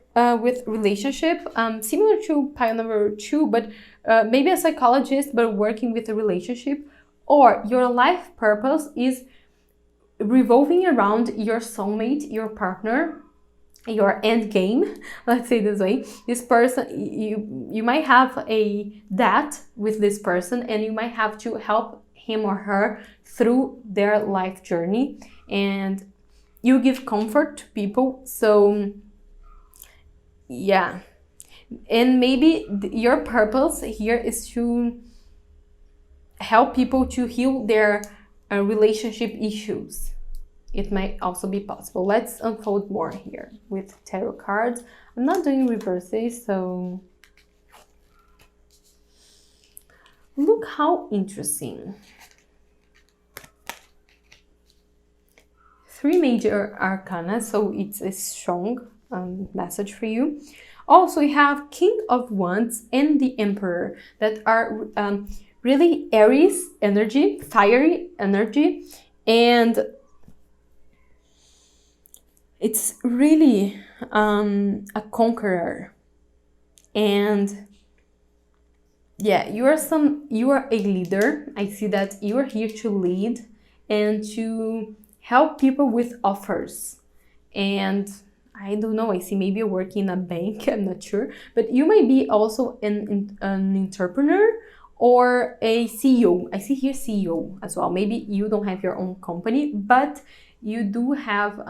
with relationship, similar to pile number 2, but maybe a psychologist, but working with a relationship, or your life purpose is revolving around your soulmate, your partner, your end game, let's say this way. This person, you might have a debt with this person, and you might have to help him or her through their life journey, and you give comfort to people. So yeah, and maybe your purpose here is to help people to heal their relationship issues. It might also be possible. Let's unfold more here with tarot cards. I'm not doing reverses, so look how interesting. 3 major arcana, so it's a strong message for you. Also, we have King of Wands and the Emperor that are really Aries energy, fiery energy, and it's really a conqueror. And yeah, you are a leader. I see that you are here to lead and to help people with offers. And I don't know, I see maybe you're working in a bank, I'm not sure, but you might be also an entrepreneur or a CEO. I see here CEO as well. Maybe you don't have your own company, but you do have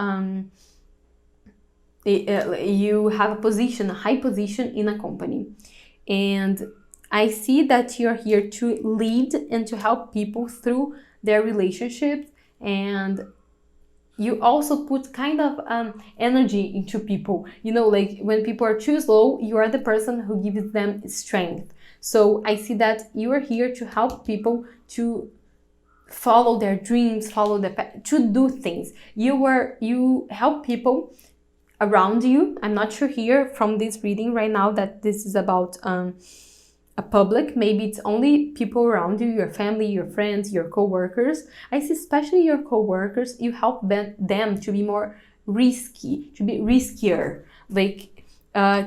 you have a position, a high position in a company. And I see that you're here to lead and to help people through their relationships, and you also put kind of energy into people. You know, like when people are too slow, you are the person who gives them strength. So I see that you are here to help people to follow their dreams, follow the path, to do things. You help people around you. I'm not sure here from this reading right now that this is about a public. Maybe it's only people around you, your family, your friends, your co-workers. I see especially your co-workers, you help them to be more risky, to be riskier, like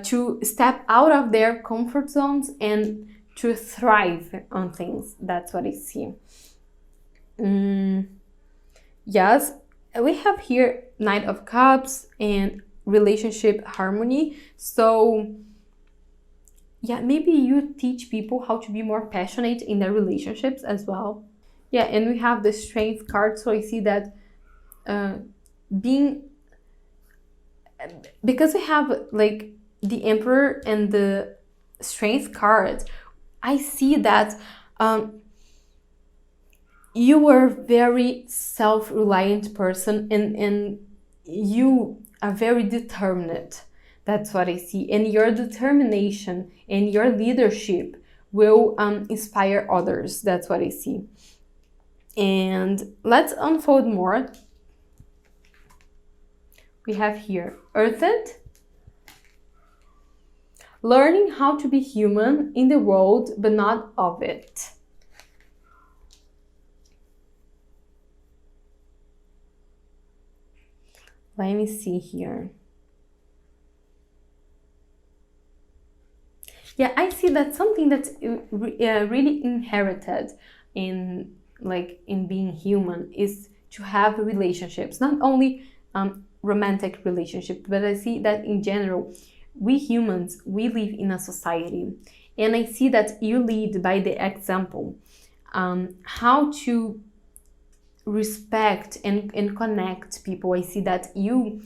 to step out of their comfort zones and to thrive on things. That's what I see. Yes, we have here Knight of Cups and relationship harmony. So yeah, maybe you teach people how to be more passionate in their relationships as well. Yeah, and we have the Strength card. So I see that because we have like the Emperor and the Strength card, I see that you were a very self-reliant person, and you are very determined. That's what I see. And your determination and your leadership will inspire others. That's what I see. And let's unfold more. We have here Earthed, learning how to be human in the world but not of it. Let me see here. Yeah, I see that something that's really inherited in being human is to have relationships, not only romantic relationships, but I see that in general, we humans, we live in a society, and I see that you lead by the example, how to respect and connect people. I see that you,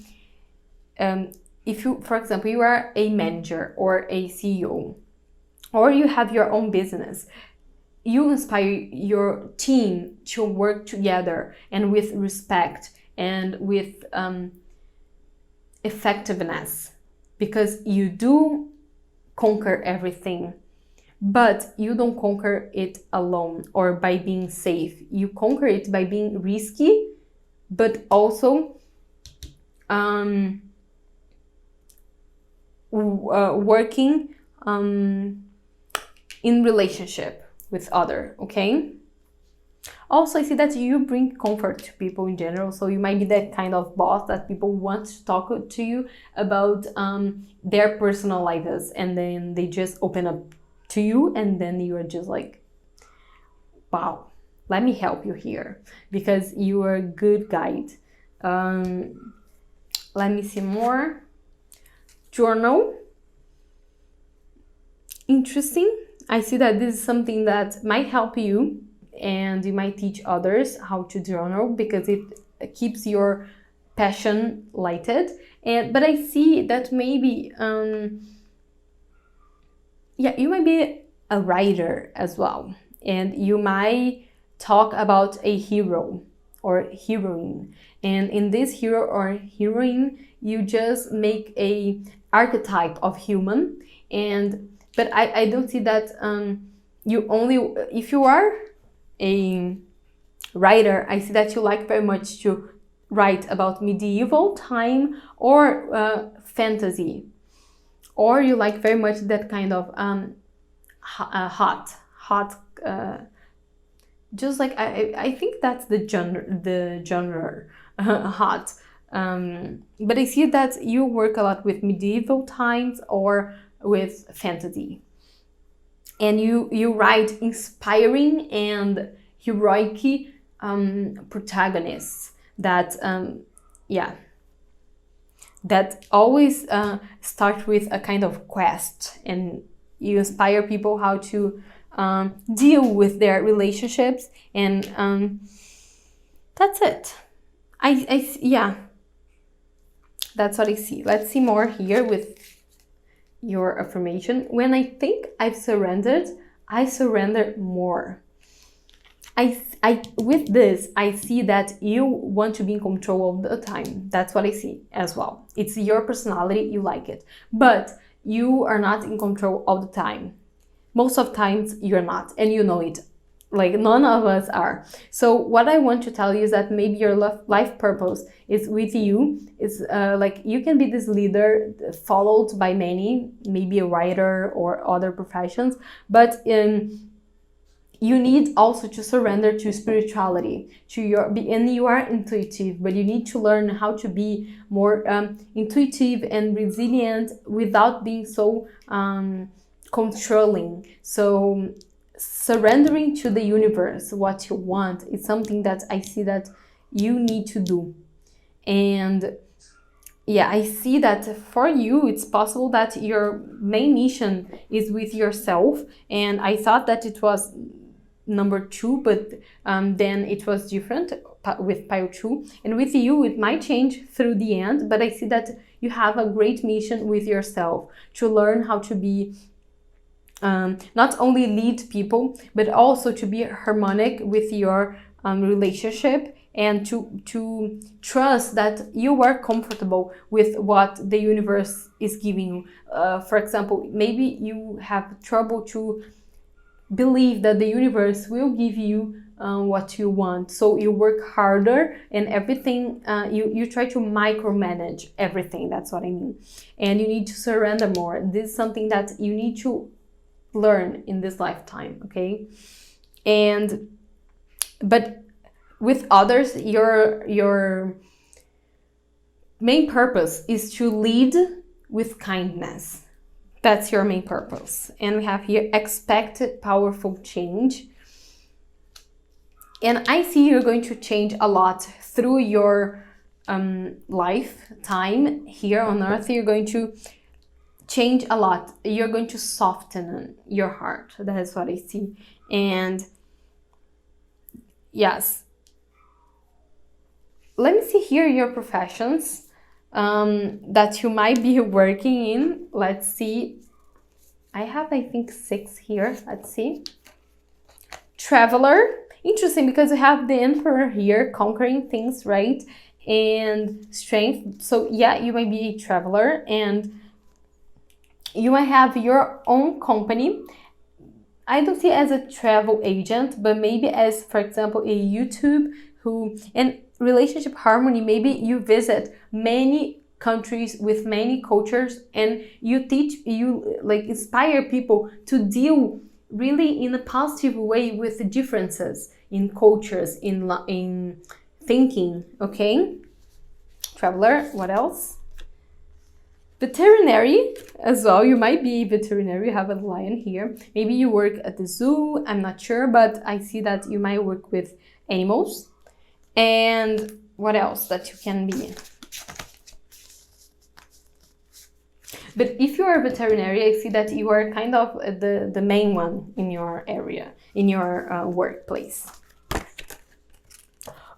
if you, for example, you are a manager or a CEO, or you have your own business, you inspire your team to work together and with respect and with effectiveness, because you do conquer everything, but you don't conquer it alone or by being safe. You conquer it by being risky, but also working in relationship with other, okay? Also, I see that you bring comfort to people in general. So you might be that kind of boss that people want to talk to you about their personal lives, and then they just open up to you, and then you are just like, wow, let me help you here because you are a good guide. Let me see more. Journal. Interesting. I see that this is something that might help you, and you might teach others how to journal because it keeps your passion lighted. And but I see that maybe you might be a writer as well, and you might talk about a hero or heroine, and in this hero or heroine you just make a archetype of human. And but I don't see that you only, if you are a writer, I see that you like very much to write about medieval time or fantasy, or you like very much that kind of hot just like I think that's the genre hot. But I see that you work a lot with medieval times or with fantasy, and you write inspiring and heroic protagonists that that always start with a kind of quest, and you inspire people how to deal with their relationships, and that's it. Yeah, that's what I see. Let's see more here with your affirmation. When I think I've surrendered, I surrender more. I with this, I see that you want to be in control all the time. That's what I see as well. It's your personality, you like it, but you are not in control all the time. Most of times you're not, and you know it. Like none of us are. So what I want to tell you is that maybe your life purpose is with you. It's like you can be this leader followed by many, maybe a writer or other professions, but you need also to surrender to spirituality, to your, and you are intuitive, but you need to learn how to be more intuitive and resilient without being so controlling. So surrendering to the universe what you want is something that I see that you need to do. And yeah, I see that for you it's possible that your main mission is with yourself, and I thought that it was number 2, but then it was different with pile 2, and with you it might change through the end, but I see that you have a great mission with yourself to learn how to be not only lead people, but also to be harmonic with your relationship, and to trust that you are comfortable with what the universe is giving you. For example, maybe you have trouble to believe that the universe will give you what you want, so you work harder, and everything you try to micromanage everything. That's what I mean. And you need to surrender more. This is something that you need to learn in this lifetime, okay? And but with others, your main purpose is to lead with kindness. That's your main purpose. And we have here expected powerful change. And I see you're going to change a lot through your lifetime here on earth. You're going to change a lot. You're going to soften your heart. That is what I see. And yes, let me see here your professions that you might be working in. Let's see. I have, I think, 6 here. Let's see. Traveler. Interesting, because we have the Emperor here conquering things, right? And strength. So yeah, you might be a traveler, and you might have your own company. I don't see it as a travel agent, but maybe as, for example, a YouTube and relationship harmony. Maybe you visit many countries with many cultures, and you like inspire people to deal really in a positive way with the differences. in cultures, in thinking, okay? Traveler, what else? Veterinary as well. You might be a veterinary, you have a lion here. Maybe you work at the zoo, I'm not sure, but I see that you might work with animals. And what else that you can be? But if you are a veterinary, I see that you are kind of the main one in your area, in your workplace.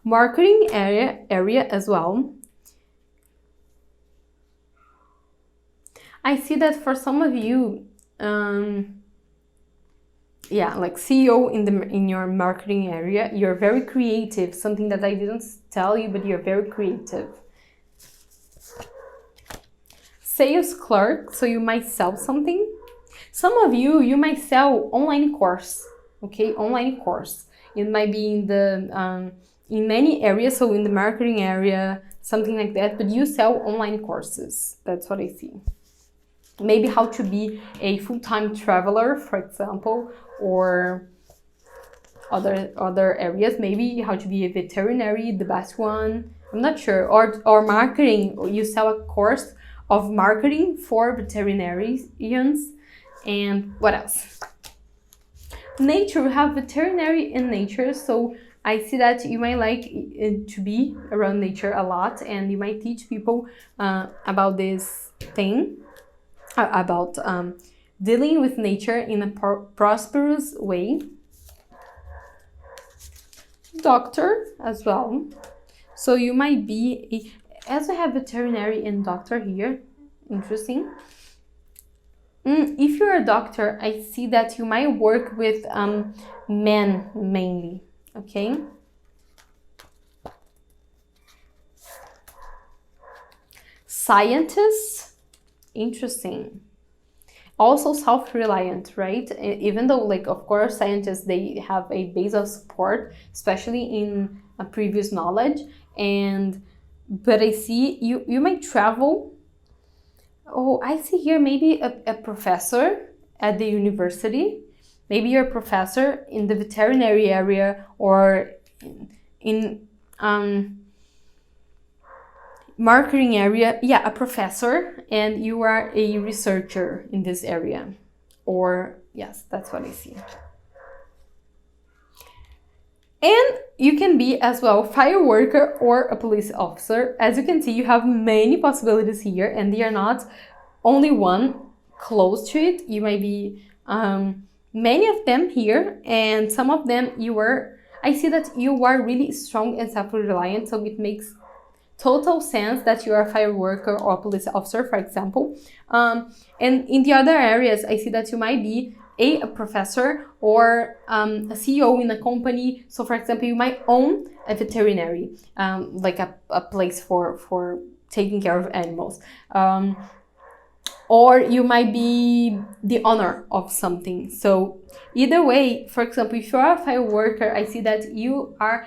Marketing area as well. I see that for some of you, like CEO in your marketing area, you're very creative. Something that I didn't tell you, but you're very creative. Sales clerk, so you might sell something. Some of you might sell online course, okay? Online course. It might be in many areas, so in the marketing area, something like that, but you sell online courses. That's what I see. Maybe how to be a full-time traveler, for example, or other areas. Maybe how to be a veterinary, the best one. I'm not sure. Or marketing. You sell a course of marketing for veterinarians. And what else? Nature. We have veterinary in nature. So I see that you might like to be around nature a lot, and you might teach people about this thing. About dealing with nature in a prosperous way. Doctor as well. So you might be, as I have veterinary and doctor here, interesting. If you're a doctor, I see that you might work with men mainly, okay? Scientists. Interesting. Also self-reliant, right? Even though, like, of course, scientists, they have a base of support, especially in a previous knowledge. But I see you might travel. Oh, I see here maybe a professor at the university. Maybe you're a professor in the veterinary area or in marketing area, a professor, and you are a researcher in this area. Or yes, that's what I see. And you can be as well fire worker or a police officer. As you can see, you have many possibilities here, and they are not only one close to it. You might be many of them here, and some of them I see that you are really strong and self-reliant, so it makes total sense that you are a fire worker or a police officer, for example. And in the other areas, I see that you might be a professor or a CEO in a company. So, for example, you might own a veterinary, like a place for taking care of animals. Or you might be the owner of something. So either way, for example, if you are a fire worker, I see that you are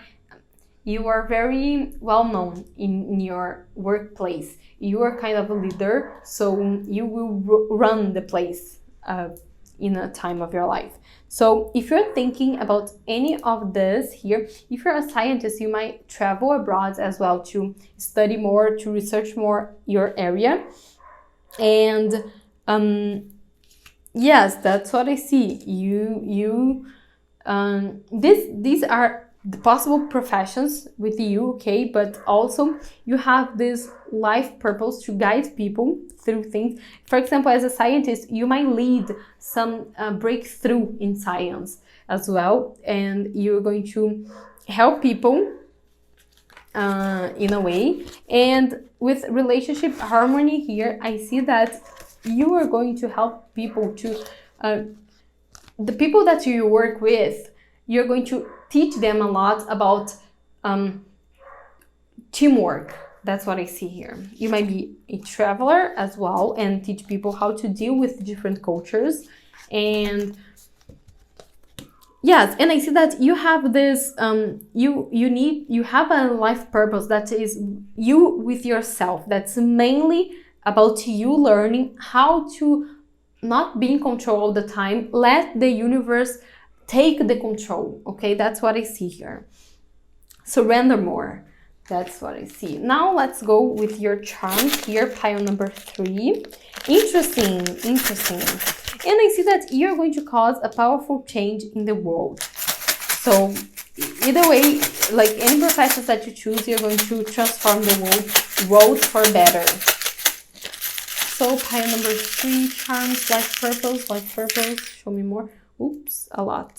very well known in your workplace. You are kind of a leader, so you will run the place in a time of your life. So if you're thinking about any of this here, if you're a scientist, you might travel abroad as well to study more, to research more your area. And yes, that's what I see. These are the possible professions with you, okay? But also you have this life purpose to guide people through things. For example, as a scientist, you might lead some breakthrough in science as well, and you're going to help people in a way. And with relationship harmony here, I see that you are going to help people to the people that you work with. You're going to teach them a lot about teamwork. That's what I see here. You might be a traveler as well and teach people how to deal with different cultures. And yes, and I see that you have this, you have a life purpose that is you with yourself. That's mainly about you learning how to not be in control all the time. Let the universe take the control, okay? That's what I see here. Surrender more. That's what I see. Now let's go with your charms here, pile number 3. Interesting. And I see that you're going to cause a powerful change in the world. So either way, like any professions that you choose, you're going to transform the world for better. So pile number 3, charms, life purpose, show me more. Oops, a lot.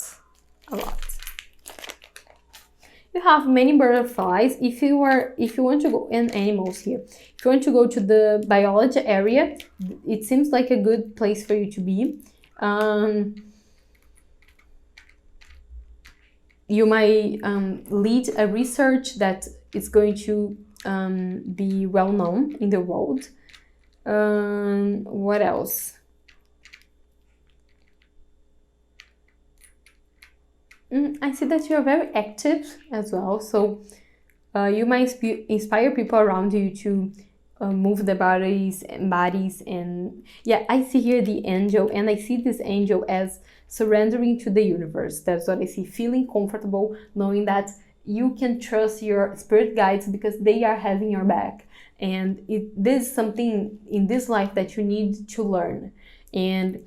You have many butterflies. If you want to go in animals here, if you want to go to the biology area, it seems like a good place for you to be. You might lead a research that is going to be well known in the world. What else? I see that you're very active as well, so you might inspire people around you to move their bodies, and yeah, I see here the angel, and I see this angel as surrendering to the universe. That's what I see, feeling comfortable, knowing that you can trust your spirit guides because they are having your back. And this is something in this life that you need to learn. And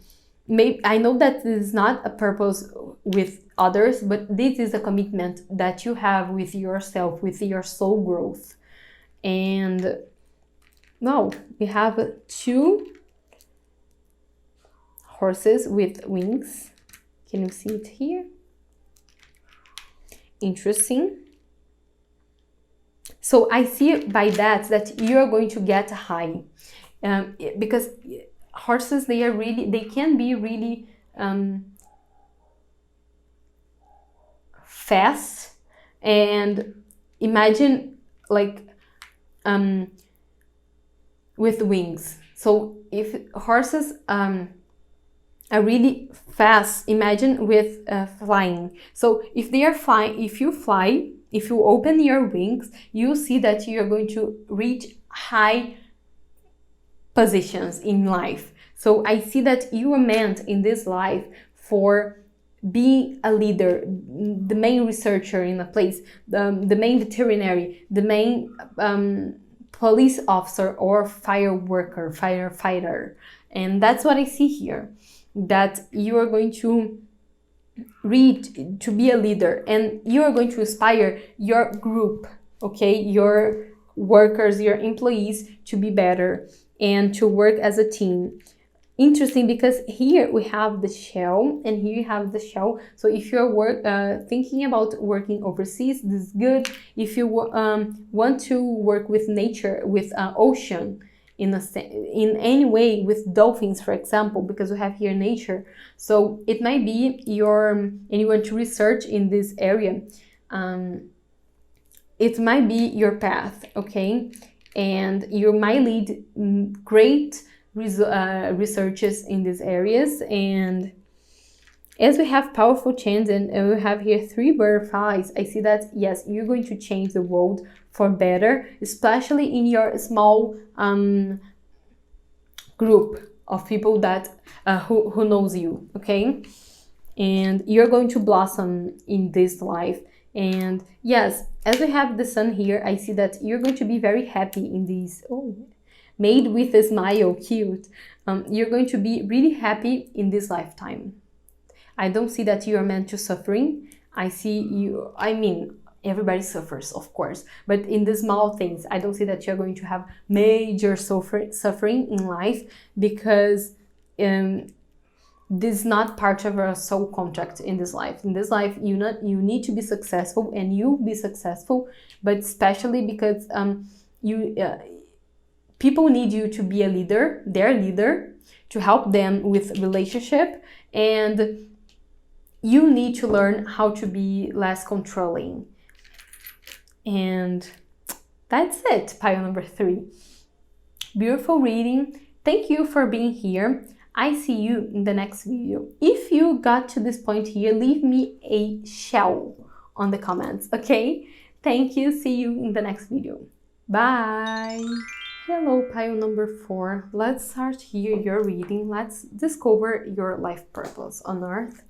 maybe I know that this is not a purpose with others, but this is a commitment that you have with yourself, with your soul growth. And now we have 2 horses with wings. Can you see it here? Interesting. So I see by that you're going to get high, because horses, they can be really fast. And imagine like with wings. So if horses are really fast, imagine with flying. So if they are flying, if you open your wings, you see that you're going to reach high positions in life. So I see that you are meant in this life for being a leader, the main researcher in a place, the main veterinary, the main police officer or firefighter. And that's what I see here, that you are going to read to be a leader, and you are going to inspire your group, okay, your workers, your employees to be better and to work as a team. Interesting, because here we have the shell and here you have the shell. So if you're thinking about working overseas, this is good. If you want to work with nature, with ocean, in any way, with dolphins, for example, because we have here nature. So it might be and you want to research in this area. It might be your path, okay? And you might lead great researches in these areas. And as we have powerful change, and we have here 3 butterflies, I see that yes, you're going to change the world for better, especially in your small group of people that who knows you, okay? And you're going to blossom in this life. And yes, as we have the sun here, I see that you're going to be very happy in these. Oh, made with a smile, cute. You're going to be really happy in this lifetime. I don't see that you are meant to suffering. I see you, I mean, everybody suffers, of course, but in the small things, I don't see that you're going to have major suffering in life, because this is not part of a soul contract in this life. In this life, you need to be successful, and you'll be successful, but especially because people need you to be a leader, their leader, to help them with relationship, and you need to learn how to be less controlling. And that's it, pile number 3. Beautiful reading. Thank you for being here. I see you in the next video. If you got to this point here, leave me a shell on the comments, okay? Thank you. See you in the next video. Bye. Hello, pile number 4. Let's start here your reading. Let's discover your life purpose on Earth.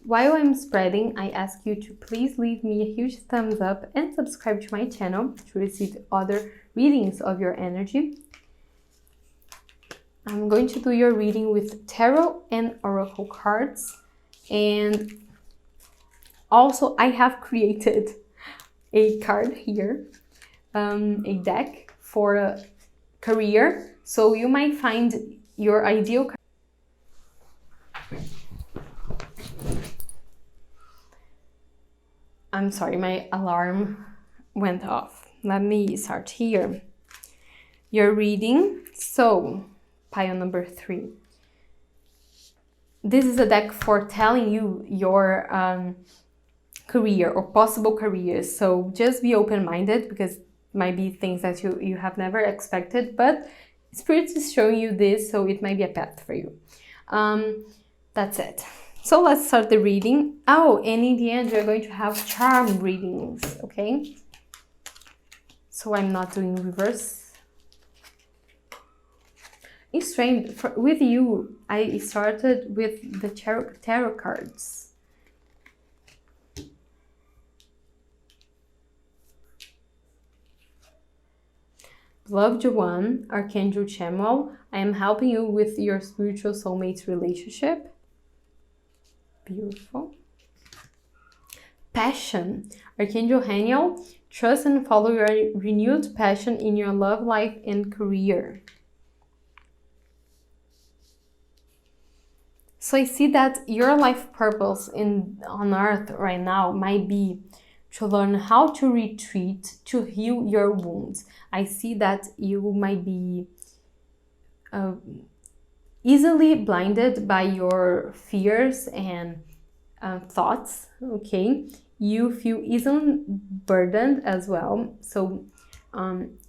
while I'm spreading, I ask you to please leave me a huge thumbs up and subscribe to my channel to receive other readings of your energy. I'm going to do your reading with tarot and oracle cards, and also I have created a card here, a deck for a career, so you might find your ideal. I'm sorry, my alarm went off. Let me start here. Your reading. So, pile number 3. This is a deck for telling you your career or possible careers. So just be open-minded, because it might be things that you have never expected, but Spirit is showing you this, so it might be a path for you. That's it. So let's start the reading. Oh, and in the end, we're going to have charm readings, okay? So I'm not doing reverse. It's strange. With you, I started with the tarot cards. Loved one, Archangel Chamuel, I am helping you with your spiritual soulmate relationship. Beautiful. Passion, Archangel Haniel, trust and follow your renewed passion in your love life and career. So I see that your life purpose on earth right now might be to learn how to retreat, to heal your wounds. I see that you might be easily blinded by your fears and thoughts, okay? You feel easily burdened as well. So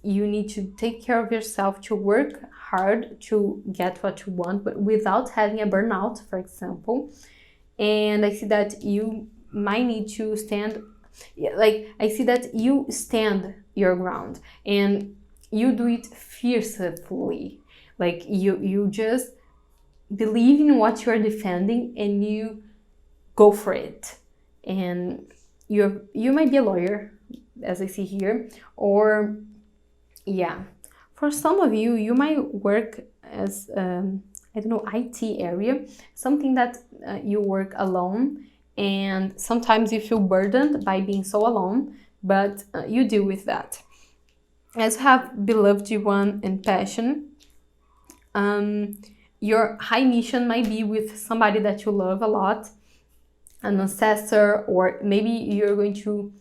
you need to take care of yourself, to work hard to get what you want, but without having a burnout, for example. And I see that you might need to stand, like I see that you stand your ground and you do it fiercely. Like you just believe in what you are defending and you go for it. And you might be a lawyer, as I see here, or yeah, for some of you, you might work as I don't know, IT area, something that you work alone, and sometimes you feel burdened by being so alone, but you deal with that. As you have beloved one and passion, your high mission might be with somebody that you love a lot, an ancestor, or maybe you're going to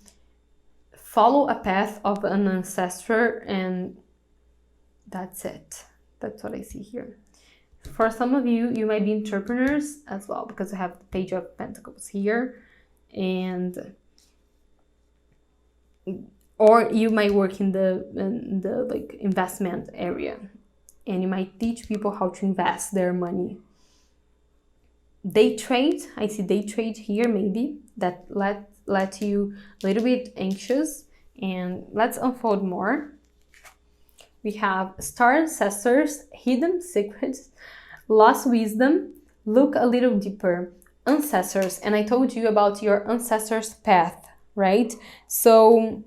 follow a path of an ancestor, and that's it. That's what I see here. For some of you, you might be entrepreneurs as well, because you have the Page of Pentacles here, and or you might work in the like investment area, and you might teach people how to invest their money. Day trade, I see day trade here, maybe that let you a little bit anxious, and let's unfold more. We have Star Ancestors, Hidden Secrets, Lost Wisdom, Look a Little Deeper, Ancestors, and I told you about your ancestors' path, right? So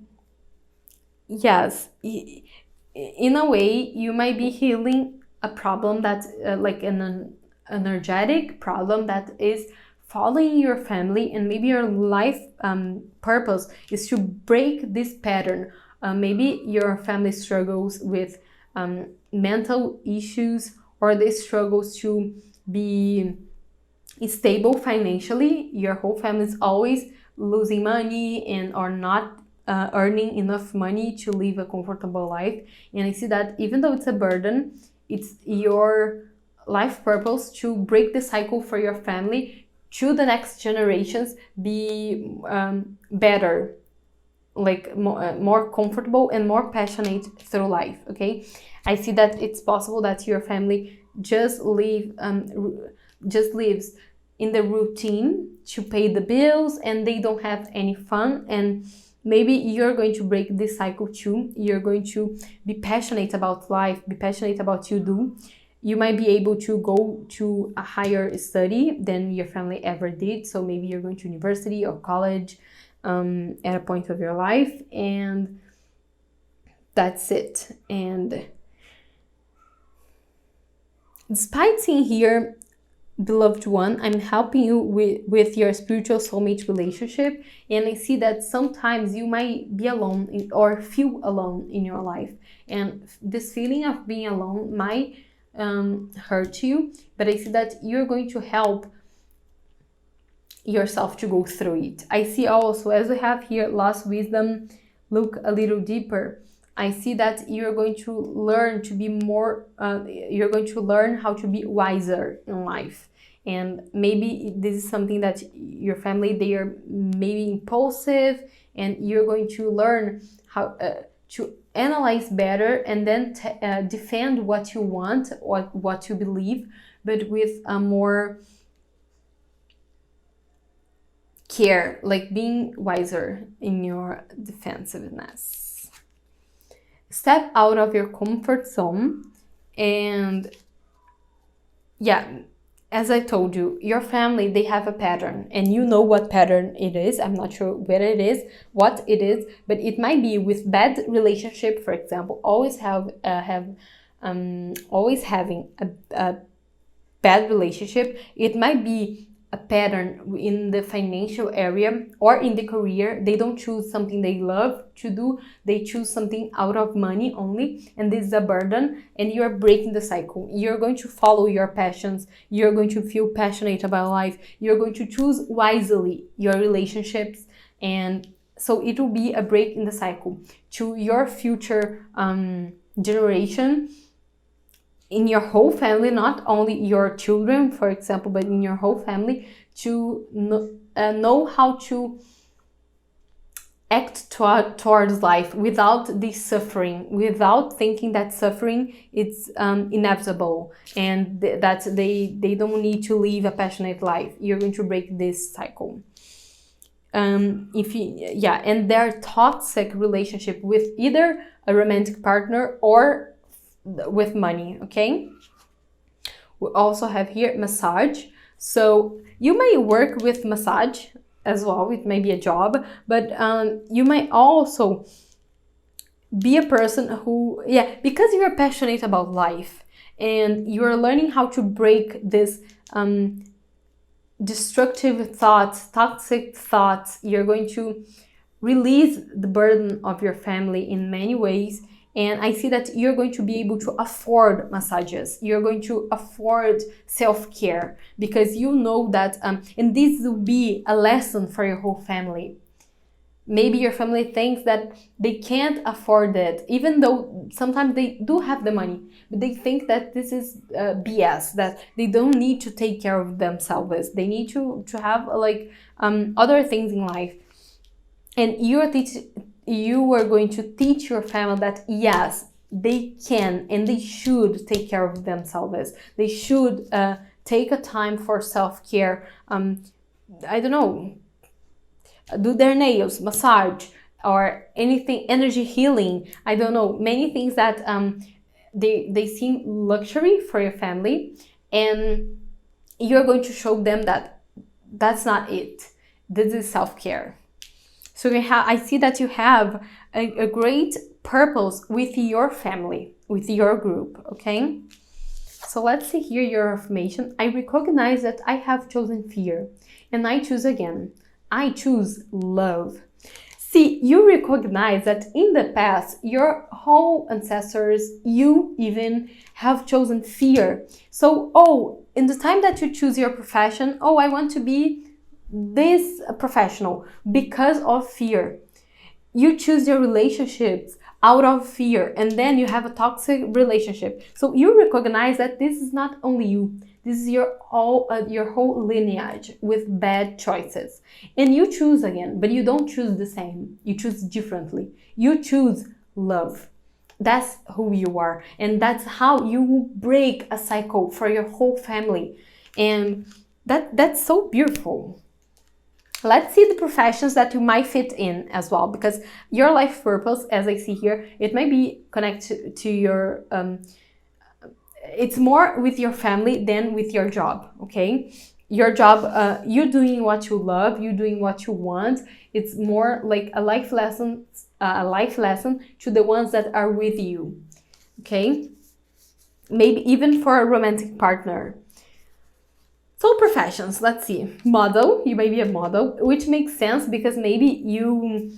yes, in a way, you might be healing a problem that's like an energetic problem that is following your family, and maybe your life purpose is to break this pattern. Maybe your family struggles with mental issues, or they struggle to be stable financially. Your whole family is always losing money and or not earning enough money to live a comfortable life. And I see that even though it's a burden, it's your life purpose to break the cycle for your family, to the next generations be better, like more comfortable and more passionate through life, okay? I see that it's possible that your family just lives in the routine to pay the bills, and they don't have any fun, and maybe you're going to break this cycle too. You're going to be passionate about life, be passionate about you do, you might be able to go to a higher study than your family ever did. So maybe you're going to university or college at a point of your life, and that's it. And despite seeing here, beloved one, I'm helping you with your spiritual soulmate relationship, and I see that sometimes you might be alone or feel alone in your life, and this feeling of being alone might hurt you, but I see that you're going to help yourself to go through it. I see also, as we have here, lost wisdom, look a little deeper. I see that you're going to learn to be more, you're going to learn how to be wiser in life. And maybe this is something that your family, they are maybe impulsive, and you're going to learn how to analyze better and then defend what you want or what you believe, but with a more care, like being wiser in your defensiveness. Step out of your comfort zone, and yeah, as I told you, your family, they have a pattern, and you know what pattern it is. I'm not sure what it is, but it might be with bad relationship, for example, always having a bad relationship. It might be a pattern in the financial area or in the career. They don't choose something they love to do, they choose something out of money only, and this is a burden, and you're breaking the cycle. You're going to follow your passions, you're going to feel passionate about life, you're going to choose wisely your relationships, and so it will be a break in the cycle to your future generation, in your whole family, not only your children, for example, but in your whole family, to know how to act towards life without this suffering, without thinking that suffering is inevitable, and that they don't need to live a passionate life. You're going to break this cycle. And their toxic relationship with either a romantic partner or with money, okay? We also have here massage. So you may work with massage as well, it may be a job, but you might also be a person who, because you're passionate about life and you're learning how to break this destructive thoughts, toxic thoughts, you're going to release the burden of your family in many ways. And I see that you're going to be able to afford massages. You're going to afford self-care because you know that, and this will be a lesson for your whole family. Maybe your family thinks that they can't afford it, even though sometimes they do have the money, but they think that this is BS, that they don't need to take care of themselves. They need to have other things in life. And you are going to teach your family that yes, they can and they should take care of themselves. They should take a time for self-care. I don't know, do their nails, massage, or anything, energy healing. I don't know, many things that they seem luxury for your family, and you're going to show them that that's not it. This is self-care. So I see that you have a great purpose with your family, with your group, okay? So let's see here your affirmation. I recognize that I have chosen fear, and I choose again. I choose love. See, you recognize that in the past, your whole ancestors, you even have chosen fear. So, in the time that you choose your profession, I want to be this professional because of fear. You choose your relationships out of fear, and then you have a toxic relationship. So you recognize that this is not only you, this is your whole lineage with bad choices, and you choose again, but you don't choose the same, you choose differently. You choose love. That's who you are, and that's how you will break a cycle for your whole family, and that's so beautiful. Let's see the professions that you might fit in as well, because your life purpose, as I see here, it might be connected to your it's more with your family than with your job, okay? Your job, you're doing what you love, you're doing what you want. It's more like a life lesson to the ones that are with you, okay? Maybe even for a romantic partner. So professions, let's see. Model, you may be a model, which makes sense because maybe you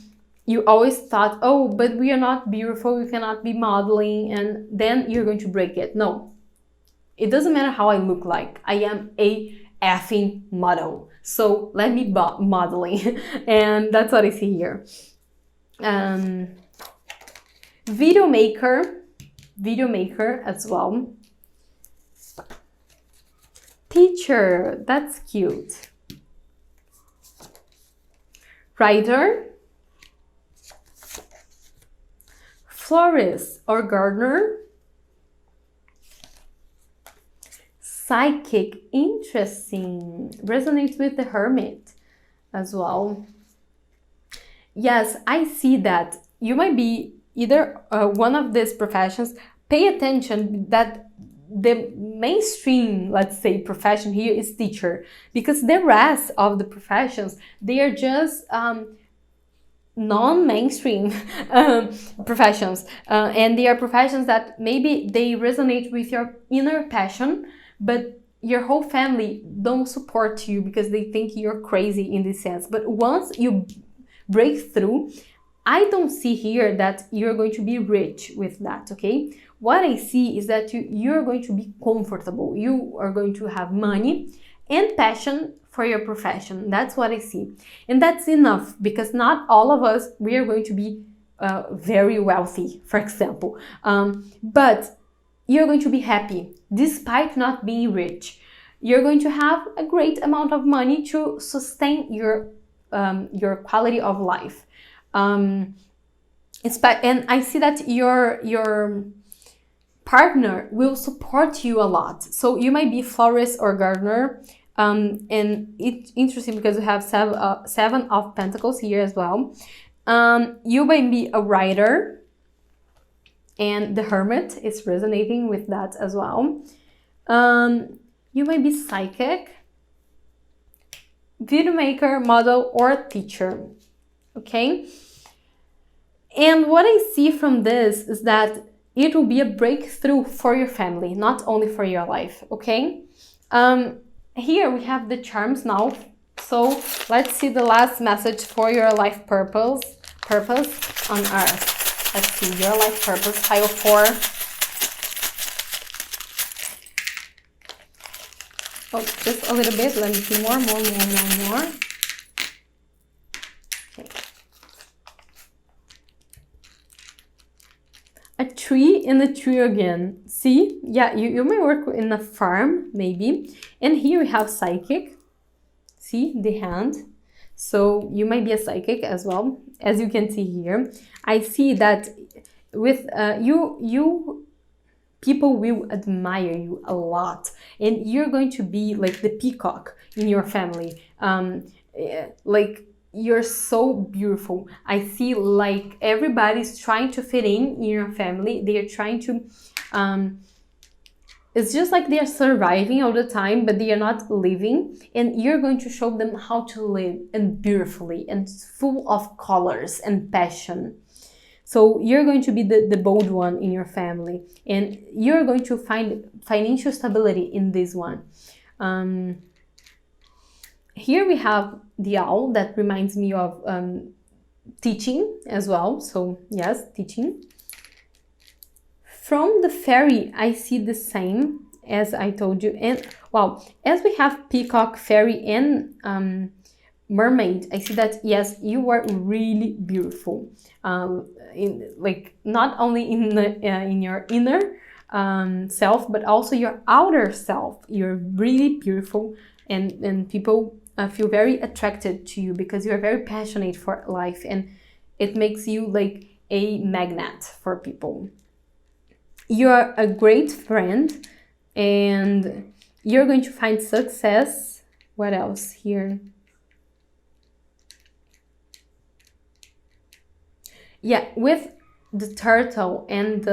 always thought, oh, but we are not beautiful, we cannot be modeling, and then you're going to break it. No, it doesn't matter how I look like. I am a effing model. So let me modeling. And that's what I see here. Video maker as well. Teacher, that's cute. Writer, florist or gardener. Psychic, interesting. Resonates with the hermit as well. Yes, I see that. You might be either one of these professions. Pay attention that the mainstream, let's say, profession here is teacher, because the rest of the professions, they are just non-mainstream professions, and they are professions that maybe they resonate with your inner passion, but your whole family don't support you because they think you're crazy in this sense. But once you break through, I don't see here that you're going to be rich with that, okay? What I see is that you're going to be comfortable. You are going to have money and passion for your profession. That's what I see. And that's enough, because not all of us, we are going to be very wealthy, for example. But you're going to be happy despite not being rich. You're going to have a great amount of money to sustain your quality of life. And I see that your partner will support you a lot. So you might be florist or gardener. And it's interesting because we have seven of pentacles here as well. You might be a writer, and the hermit is resonating with that as well. You might be psychic, video maker, model, or teacher. Okay? And what I see from this is that it will be a breakthrough for your family, not only for your life, okay? Here we have the charms now. So let's see the last message for your life purpose on Earth. Let's see, your life purpose, pile 4. Oh, just a little bit. Let me see more. Okay. A tree and a tree again. See? Yeah, you may work in a farm, maybe. And here we have psychic. See? The hand. So you might be a psychic as well. As you can see here. I see that with people will admire you a lot. And you're going to be like the peacock in your family. Like, you're so beautiful. I see like everybody's trying to fit in your family. They are trying to, it's just like they are surviving all the time, but they are not living. And you're going to show them how to live, and beautifully and full of colors and passion. So you're going to be the bold one in your family, and you're going to find financial stability in this one. Here we have the owl that reminds me of teaching as well. So yes, teaching. From the fairy, I see the same as I told you. And wow, as we have peacock, fairy, and mermaid, I see that yes, you are really beautiful. Like not only in your inner self, but also your outer self. You're really beautiful, and people feel very attracted to you because you're very passionate for life, and it makes you like a magnet for people. You are a great friend, and you're going to find success. What else here? Yeah, with the turtle and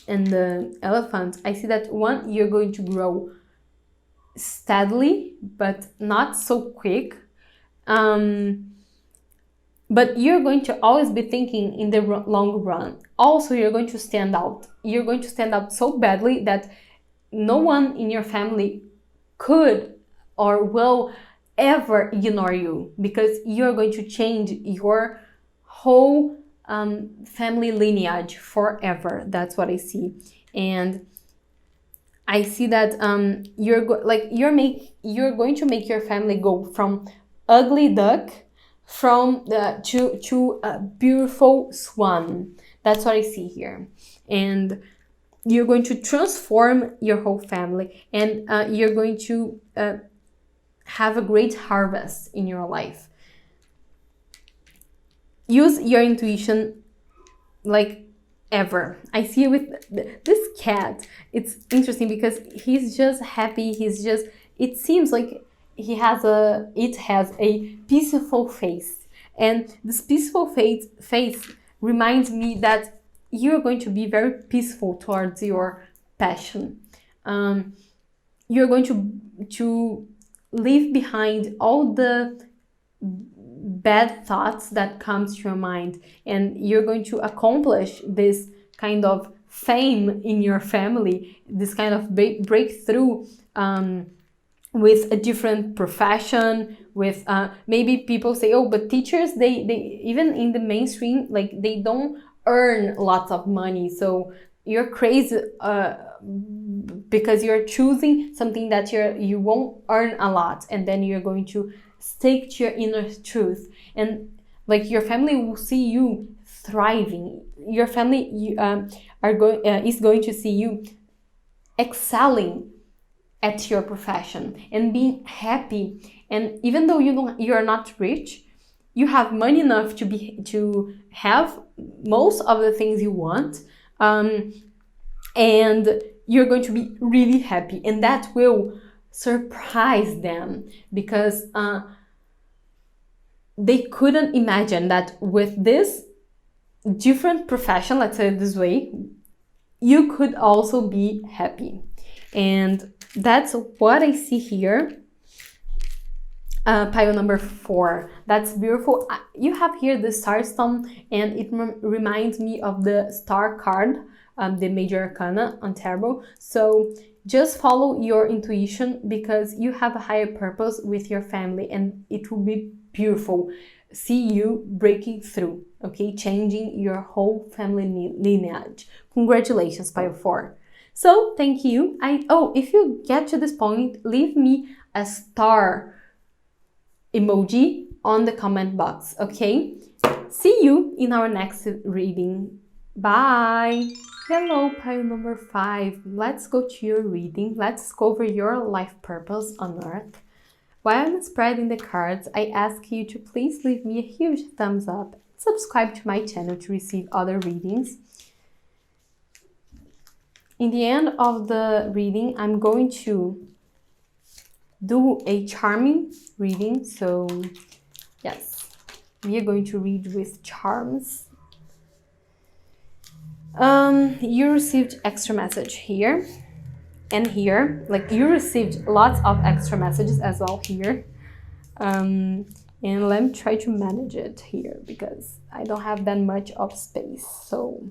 and the elephant, I see that one, you're going to grow steadily, but not so quick. But you're going to always be thinking in the long run. Also, you're going to stand out. You're going to stand out so badly that no one in your family could or will ever ignore you, because you're going to change your whole family lineage forever. That's what I see. And I see that you're going to make your family go from ugly duck to a beautiful swan. That's what I see here. And you're going to transform your whole family, and you're going to have a great harvest in your life. Use your intuition like ever. I see with this cat, it's interesting because he's just happy. It seems like it has a peaceful face, and this peaceful face reminds me that you're going to be very peaceful towards your passion. You're going to leave behind all the bad thoughts that comes to your mind, and you're going to accomplish this kind of fame in your family, this kind of breakthrough with a different profession, with maybe people say, oh, but teachers, they even in the mainstream, like, they don't earn lots of money, so you're crazy because you're choosing something that you won't earn a lot, and then you're going to stick to your inner truth, and like your family will see you thriving. Your family is going to see you excelling at your profession and being happy. And even though you are not rich, you have money enough to have most of the things you want, and you're going to be really happy, and that will surprise them, because they couldn't imagine that with this different profession, let's say it this way, you could also be happy. And that's what I see here. Pile number 4. That's beautiful. You have here the star stone, and it reminds me of the star card, the major arcana on tarot. So just follow your intuition, because you have a higher purpose with your family, and it will be beautiful. See you breaking through, okay? Changing your whole family lineage. Congratulations, pile 4. So thank you. If you get to this point, leave me a star emoji on the comment box, okay? See you in our next reading. Bye! Hello, pile number 5. Let's go to your reading. Let's discover your life purpose on Earth. While I'm spreading the cards, I ask you to please leave me a huge thumbs up. Subscribe to my channel to receive other readings. In the end of the reading, I'm going to do a charming reading. So yes, we are going to read with charms. You received extra message here and here. Like, you received lots of extra messages as well here. And let me try to manage it here, because I don't have that much of space. So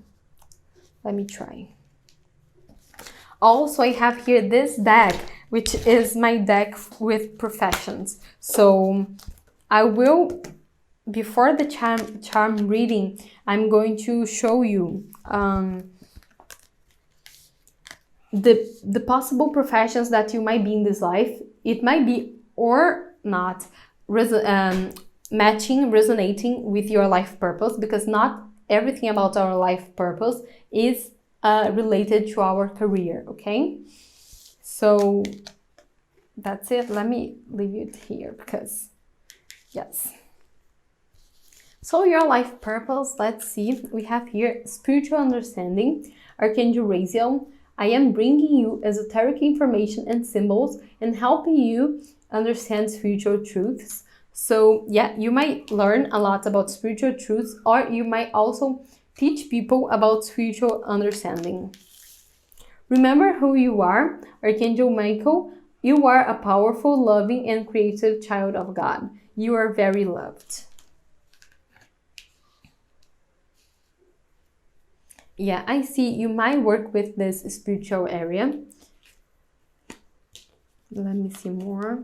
let me try. Also, I have here this deck, which is my deck with professions. So I will, before the charm reading, I'm going to show you the possible professions that you might be in this life. It might be or not resonating with your life purpose, because not everything about our life purpose is related to our career, okay? So that's it. Let me leave it here, because yes. So your life purpose, let's see. We have here spiritual understanding, Archangel Raziel. I am bringing you esoteric information and symbols and helping you understand spiritual truths. So yeah, you might learn a lot about spiritual truths, or you might also teach people about spiritual understanding. Remember who you are, Archangel Michael. You are a powerful, loving, and creative child of God. You are very loved. Yeah, I see you might work with this spiritual area. Let me see more.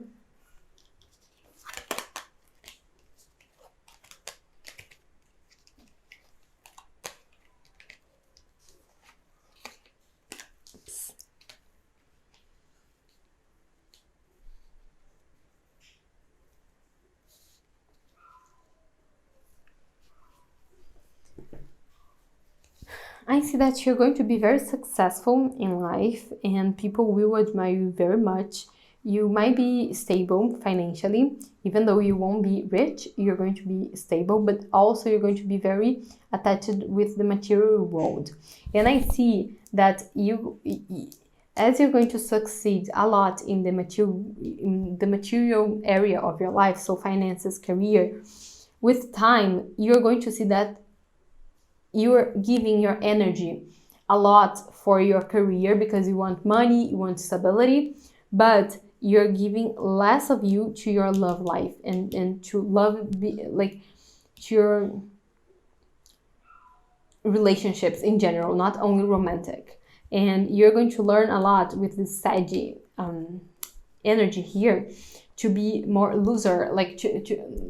I see that you're going to be very successful in life and people will admire you very much. You might be stable financially, even though you won't be rich, you're going to be stable, but also you're going to be very attached with the material world. And I see that as you're going to succeed a lot in the material area of your life, so finances, career, with time, you're going to see that you're giving your energy a lot for your career because you want money, you want stability, but you're giving less of you to your love life and to love, like, to your relationships in general, not only romantic. And you're going to learn a lot with this Sagi energy here to be more looser, like to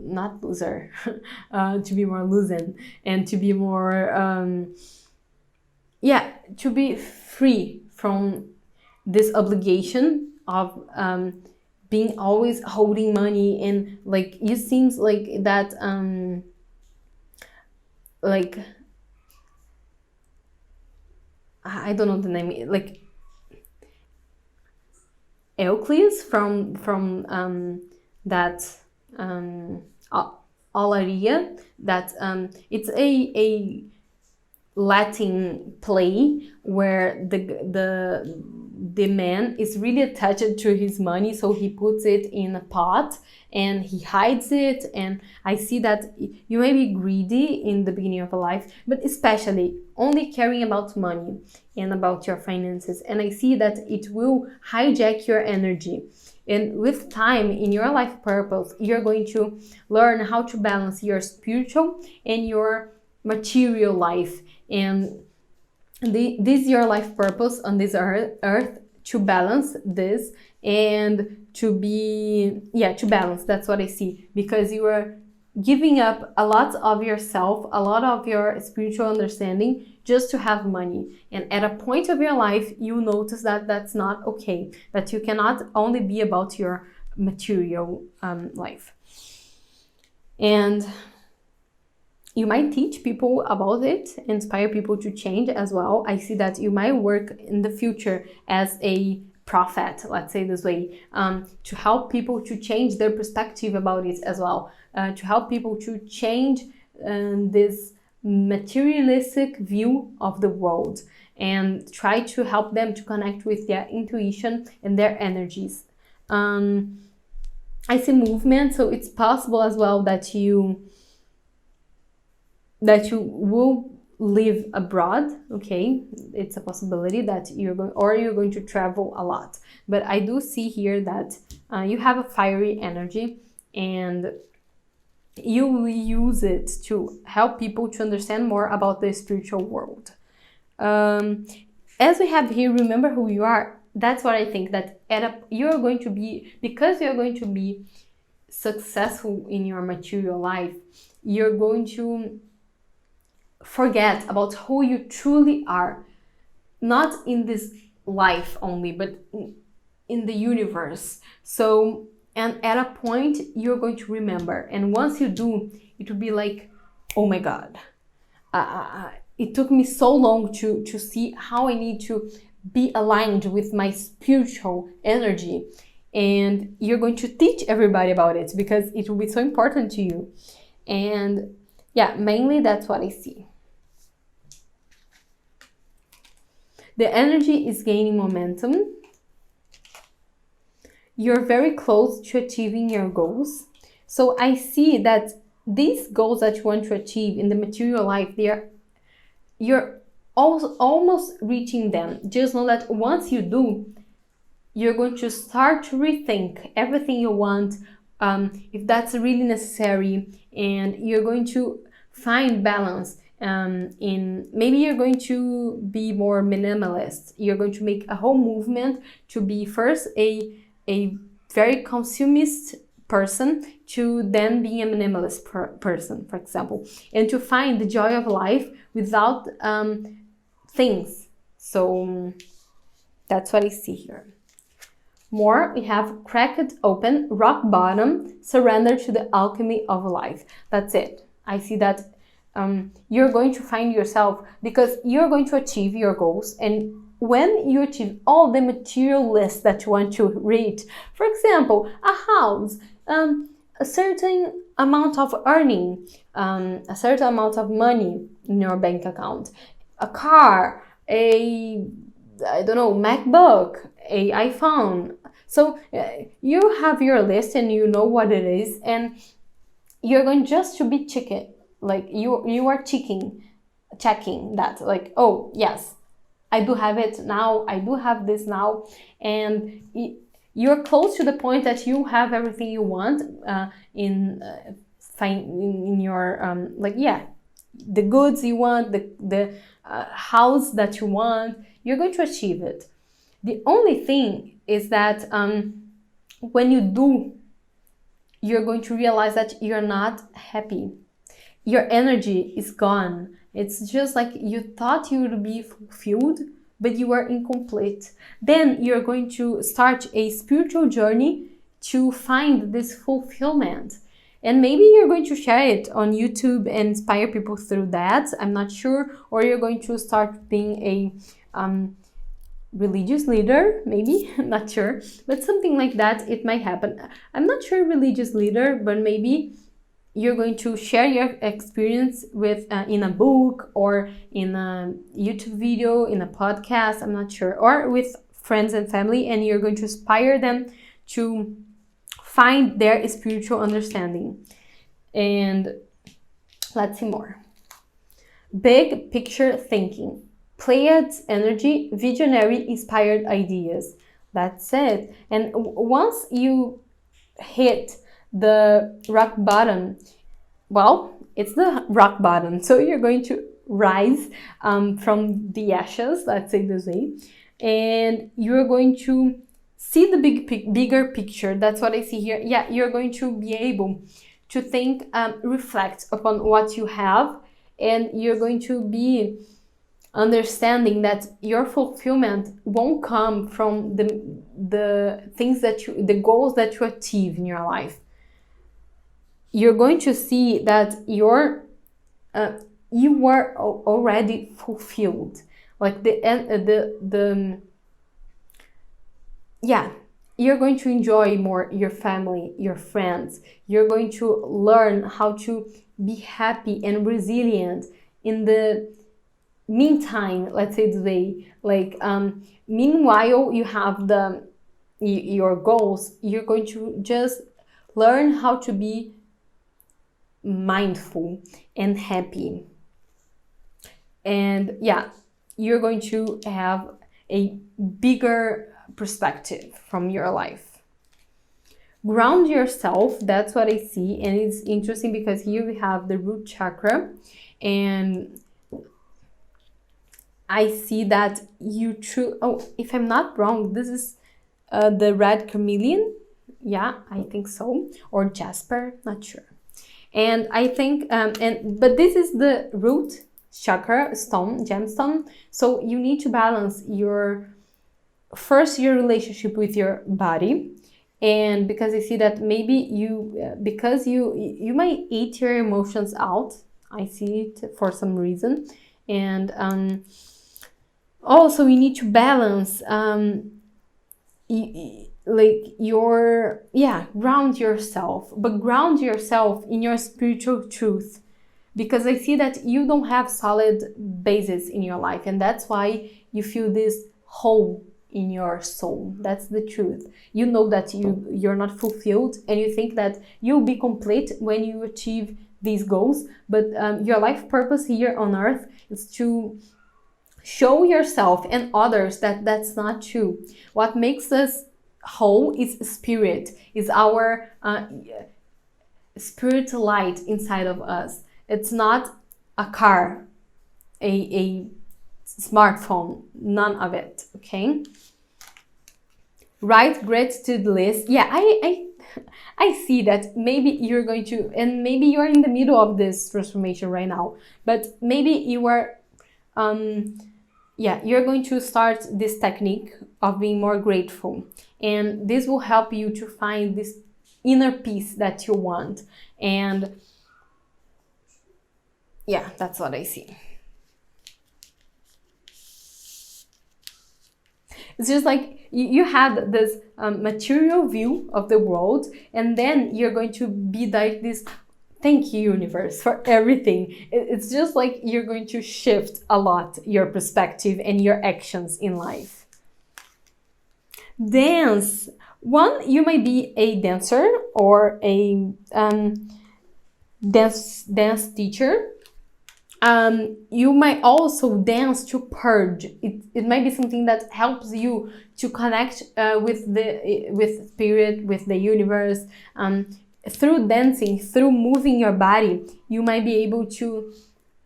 not loser, to be more loosen and to be more, to be free from this obligation of being always holding money. And like it seems like that like I don't know the name, like Euclides from that Olaria, that it's a Latin play where the man is really attached to his money, so he puts it in a pot and he hides it. And I see that you may be greedy in the beginning of a life, but especially only caring about money and about your finances. And I see that it will hijack your energy. And with time in your life purpose, you're going to learn how to balance your spiritual and your material life. And this is your life purpose on this earth, to balance this and to balance. That's what I see, because you are giving up a lot of yourself, a lot of your spiritual understanding just to have money. And at a point of your life, you notice that that's not okay, that you cannot only be about your material life. And you might teach people about it, inspire people to change as well. I see that you might work in the future as a prophet, let's say this way, to help people to change their perspective about it as well, to help people to change this materialistic view of the world and try to help them to connect with their intuition and their energies. I see movement, so it's possible as well that you will live abroad. Okay, it's a possibility that you're going to travel a lot. But I do see here that you have a fiery energy and you will use it to help people to understand more about the spiritual world. As we have here, remember who you are. That's what I think, that you're going to be, because you're going to be successful in your material life, you're going to forget about who you truly are, not in this life only, but in the universe. So, and at a point you're going to remember, and once you do, it will be like, oh my god, it took me so long to see how I need to be aligned with my spiritual energy. And you're going to teach everybody about it because it will be so important to you. And yeah, mainly that's what I see. The energy is gaining momentum. You're very close to achieving your goals. So I see that these goals that you want to achieve in the material life, you're almost reaching them. Just know that once you do, you're going to start to rethink everything you want, if that's really necessary, and you're going to find balance. In maybe you're going to be more minimalist. You're going to make a whole movement to be first a very consumist person, to then being a minimalist person, for example, and to find the joy of life without things. So that's what I see here. More, we have cracked open, rock bottom, surrender to the alchemy of life. That's it. I see that you're going to find yourself, because you're going to achieve your goals, and when you achieve all the material lists that you want to reach, for example, a house, a certain amount of earning, a certain amount of money in your bank account, a car, I don't know, MacBook, a iPhone. So you have your list and you know what it is, and you're going just to be checking, like you are checking that, like, oh yes, I do have it now, I do have this now, and you're close to the point that you have everything you want in your like, yeah, the goods you want, the house that you want. You're going to achieve it. The only thing is that when you do, you're going to realize that you're not happy. Your energy is gone. It's just like you thought you would be fulfilled, but you are incomplete. Then you're going to start a spiritual journey to find this fulfillment. And maybe you're going to share it on YouTube and inspire people through that. I'm not sure. Or you're going to start being a religious leader, maybe, not sure. But something like that, it might happen. I'm not sure religious leader, but maybe you're going to share your experience with in a book or in a YouTube video, in a podcast, I'm not sure, or with friends and family, and you're going to inspire them to find their spiritual understanding. And let's see more. Big picture thinking. Pleiades energy, visionary, inspired ideas. That's it. And once you hit the rock bottom, well, it's the rock bottom. So you're going to rise from the ashes, let's say this way, and you're going to see the bigger picture. That's what I see here. Yeah, you're going to be able to think, reflect upon what you have, and you're going to be understanding that your fulfillment won't come from the things that the goals that you achieve in your life. You're going to see that you were already fulfilled. Like you're going to enjoy more your family, your friends. You're going to learn how to be happy and resilient in the meantime, let's say today. Like meanwhile you have your goals, you're going to just learn how to be mindful and happy. And yeah, you're going to have a bigger perspective from your life. Ground yourself, that's what I see. And it's interesting because here we have the root chakra, and I see that if I'm not wrong, this is the red chameleon. Yeah, I think so. Or jasper, not sure. And I think, but this is the root chakra gemstone. So you need to balance your relationship with your body. And because I see that maybe because you might eat your emotions out. I see it for some reason. And also you need to balance ground yourself, but ground yourself in your spiritual truth, because I see that you don't have solid basis in your life, and that's why you feel this hole in your soul. That's the truth. You know that you're not fulfilled, and you think that you'll be complete when you achieve these goals, but your life purpose here on earth is to show yourself and others that that's not true. What makes us whole is spirit, is our spirit light inside of us. It's not a car, a smartphone, none of it, okay? Write gratitude list. Yeah, I see that maybe you're going to, and maybe you're in the middle of this transformation right now, but maybe you are, you're going to start this technique of being more grateful. And this will help you to find this inner peace that you want. And yeah, that's what I see. It's just like you had this material view of the world, and then you're going to be like this, thank you, universe, for everything. It's just like you're going to shift a lot your perspective and your actions in life. Dance. One, you might be a dancer or a dance teacher. You might also dance to purge. It might be something that helps you to connect with spirit, with the universe. Through dancing, through moving your body, you might be able to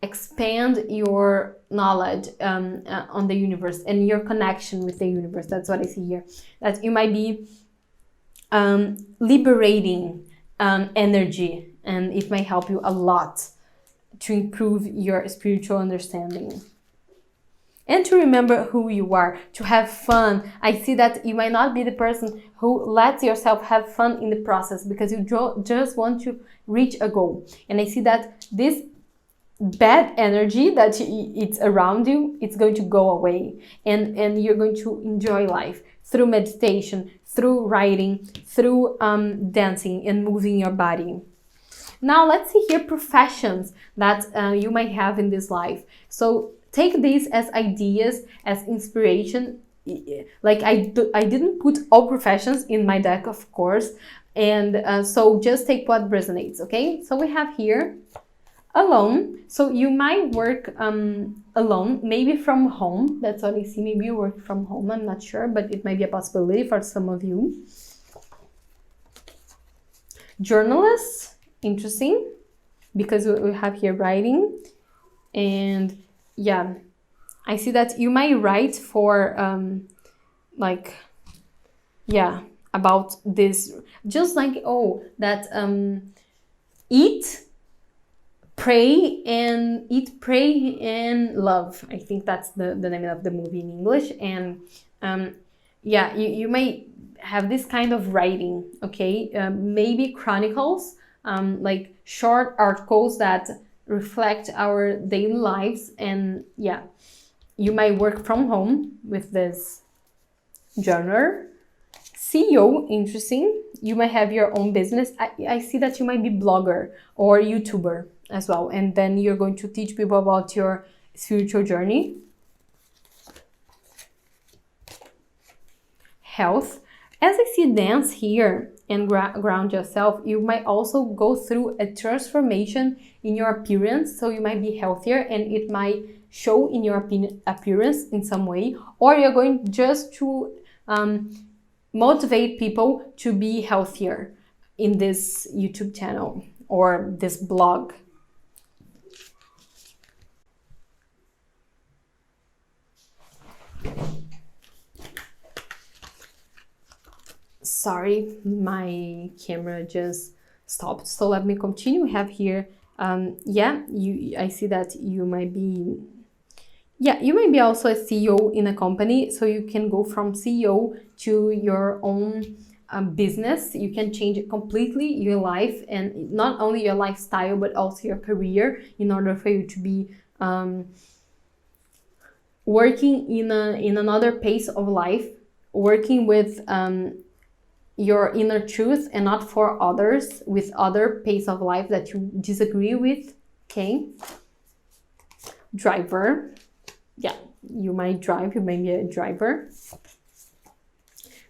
expand your knowledge on the universe and your connection with the universe. That's what I see here. That you might be liberating energy, and it might help you a lot to improve your spiritual understanding. And to remember who you are, to have fun. I see that you might not be the person who lets yourself have fun in the process because you just want to reach a goal. And I see that this bad energy that it's around you, it's going to go away. And you're going to enjoy life through meditation, through writing, through dancing and moving your body. Now let's see here professions that you might have in this life. So take these as ideas, as inspiration. Like I didn't put all professions in my deck, of course. And so just take what resonates, okay? So we have here alone. So you might work alone, maybe from home. That's what I see. Maybe you work from home. I'm not sure, but it might be a possibility for some of you. Journalists. Interesting, because we have here writing. And yeah, I see that you might write for about this, just like eat, pray and love. I think that's the name of the movie in English. And you may have this kind of writing, okay? Maybe chronicles, like short articles that reflect our daily lives. And yeah, you might work from home with this genre. CEO, interesting. You might have your own business. I see that you might be blogger or YouTuber as well. And then you're going to teach people about your spiritual journey. Health. As I see dance here and ground yourself, you might also go through a transformation in your appearance. So you might be healthier and it might show in your appearance in some way. Or you're going just to motivate people to be healthier in this YouTube channel or this blog. Sorry, my camera just stopped. So let me continue. We have here, I see that you might be, you might be also a CEO in a company. So you can go from CEO to your own business. You can change it completely, your life, and not only your lifestyle, but also your career, in order for you to be working in another pace of life, working with your inner truth and not for others, with other pace of life that you disagree with, okay? Driver. Yeah, you might drive, you might be a driver.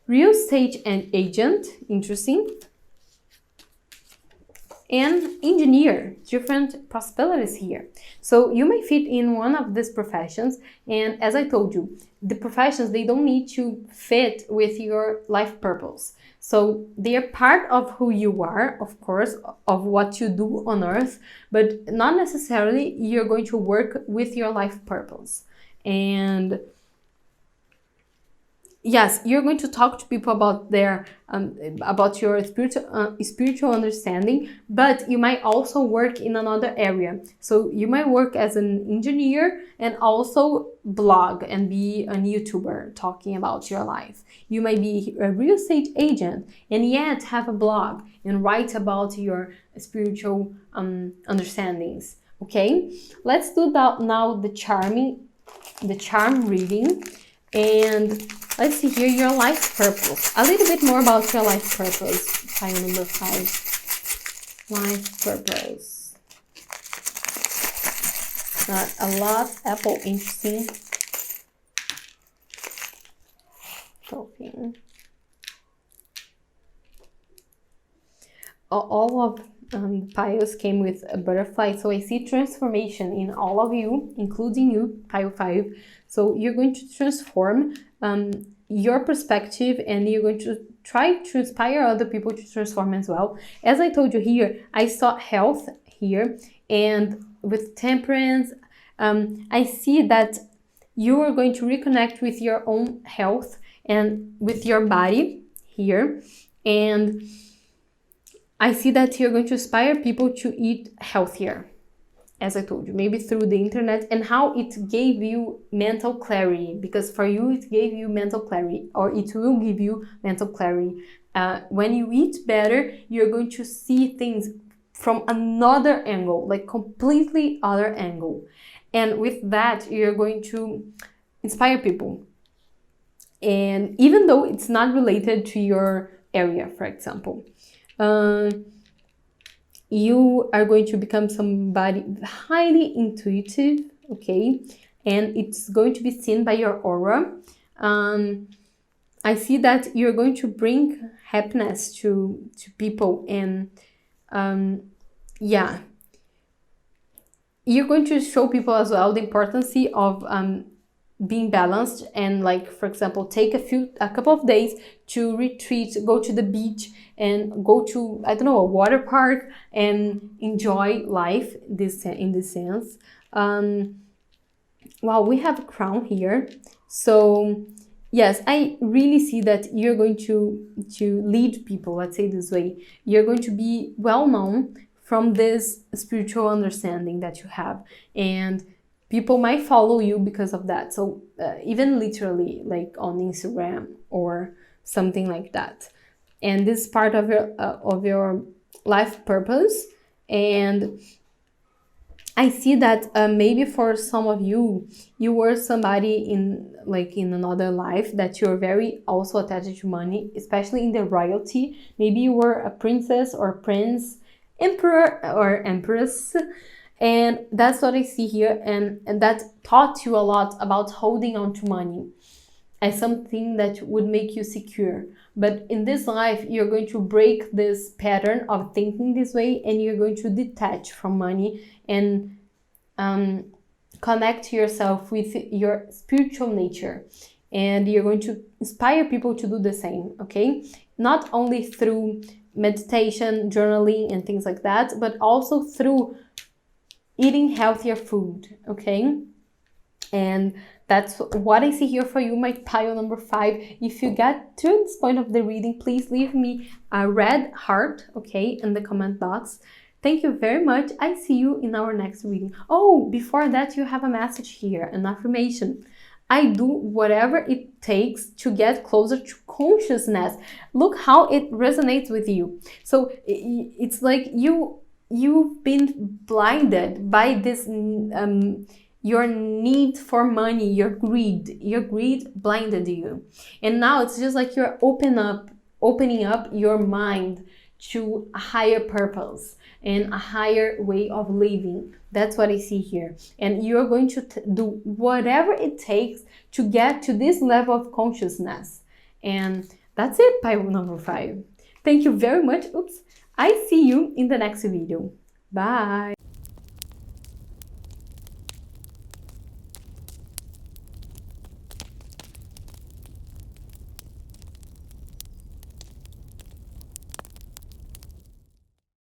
Real estate and agent, interesting. and engineer, different possibilities here. So you may fit in one of these professions, and as I told you, the professions, they don't need to fit with your life purpose. So they are part of who you are, of course, of what you do on earth, but not necessarily you're going to work with your life purpose. And yes, you're going to talk to people about their about your spiritual understanding, but you might also work in another area. So you might work as an engineer and also blog and be a YouTuber talking about your life. You might be a real estate agent and yet have a blog and write about your spiritual understandings. Okay, let's do that now. The charm reading. And let's see here your life purpose. A little bit more about your life purpose. Pile number 5. Life purpose. Not a lot. Apple, interesting. Coping. All of the piles came with a butterfly, so I see transformation in all of you, including you, pile 5. So you're going to transform your perspective, and you're going to try to inspire other people to transform as well. As I told you here, I saw health here, and with temperance, I see that you are going to reconnect with your own health and with your body here. And I see that you're going to inspire people to eat healthier, as I told you, maybe through the internet, and how it gave you mental clarity, because for you it gave you mental clarity, or it will give you mental clarity. When you eat better, you're going to see things from another angle, like completely other angle. And with that, you're going to inspire people. And even though it's not related to your area, for example, you are going to become somebody highly intuitive, okay? And it's going to be seen by your aura. I see that you're going to bring happiness to people, and yeah, you're going to show people as well the importance of being balanced, and like, for example, take a couple of days to retreat, go to the beach and go to, I don't know, a water park and enjoy life in this sense. Well, we have a crown here. So yes, I really see that you're going to lead people, let's say this way. You're going to be well known from this spiritual understanding that you have, and people might follow you because of that. So even literally, like on Instagram or something like that. And this is part of your life purpose. And I see that maybe for some of you, you were somebody in another life that you're very also attached to money, especially in the royalty. Maybe you were a princess or prince, emperor or empress. And that's what I see here, and that taught you a lot about holding on to money as something that would make you secure. But in this life, you're going to break this pattern of thinking this way, and you're going to detach from money and connect yourself with your spiritual nature. And you're going to inspire people to do the same, okay? Not only through meditation, journaling, and things like that, but also through eating healthier food, okay? And that's what I see here for you, my pile number 5. If you get to this point of the reading, please leave me a red heart, okay, in the comment box. Thank you very much. I see you in our next reading. Oh, before that, you have a message here, an affirmation. I do whatever it takes to get closer to consciousness. Look how it resonates with you. So it's like you've been blinded by this your need for money, your greed blinded you, and now it's just like you're opening up your mind to a higher purpose and a higher way of living. That's what I see here, and you're going to do whatever it takes to get to this level of consciousness. And that's it, pile number 5. Thank you very much. Oops, I see you in the next video. Bye!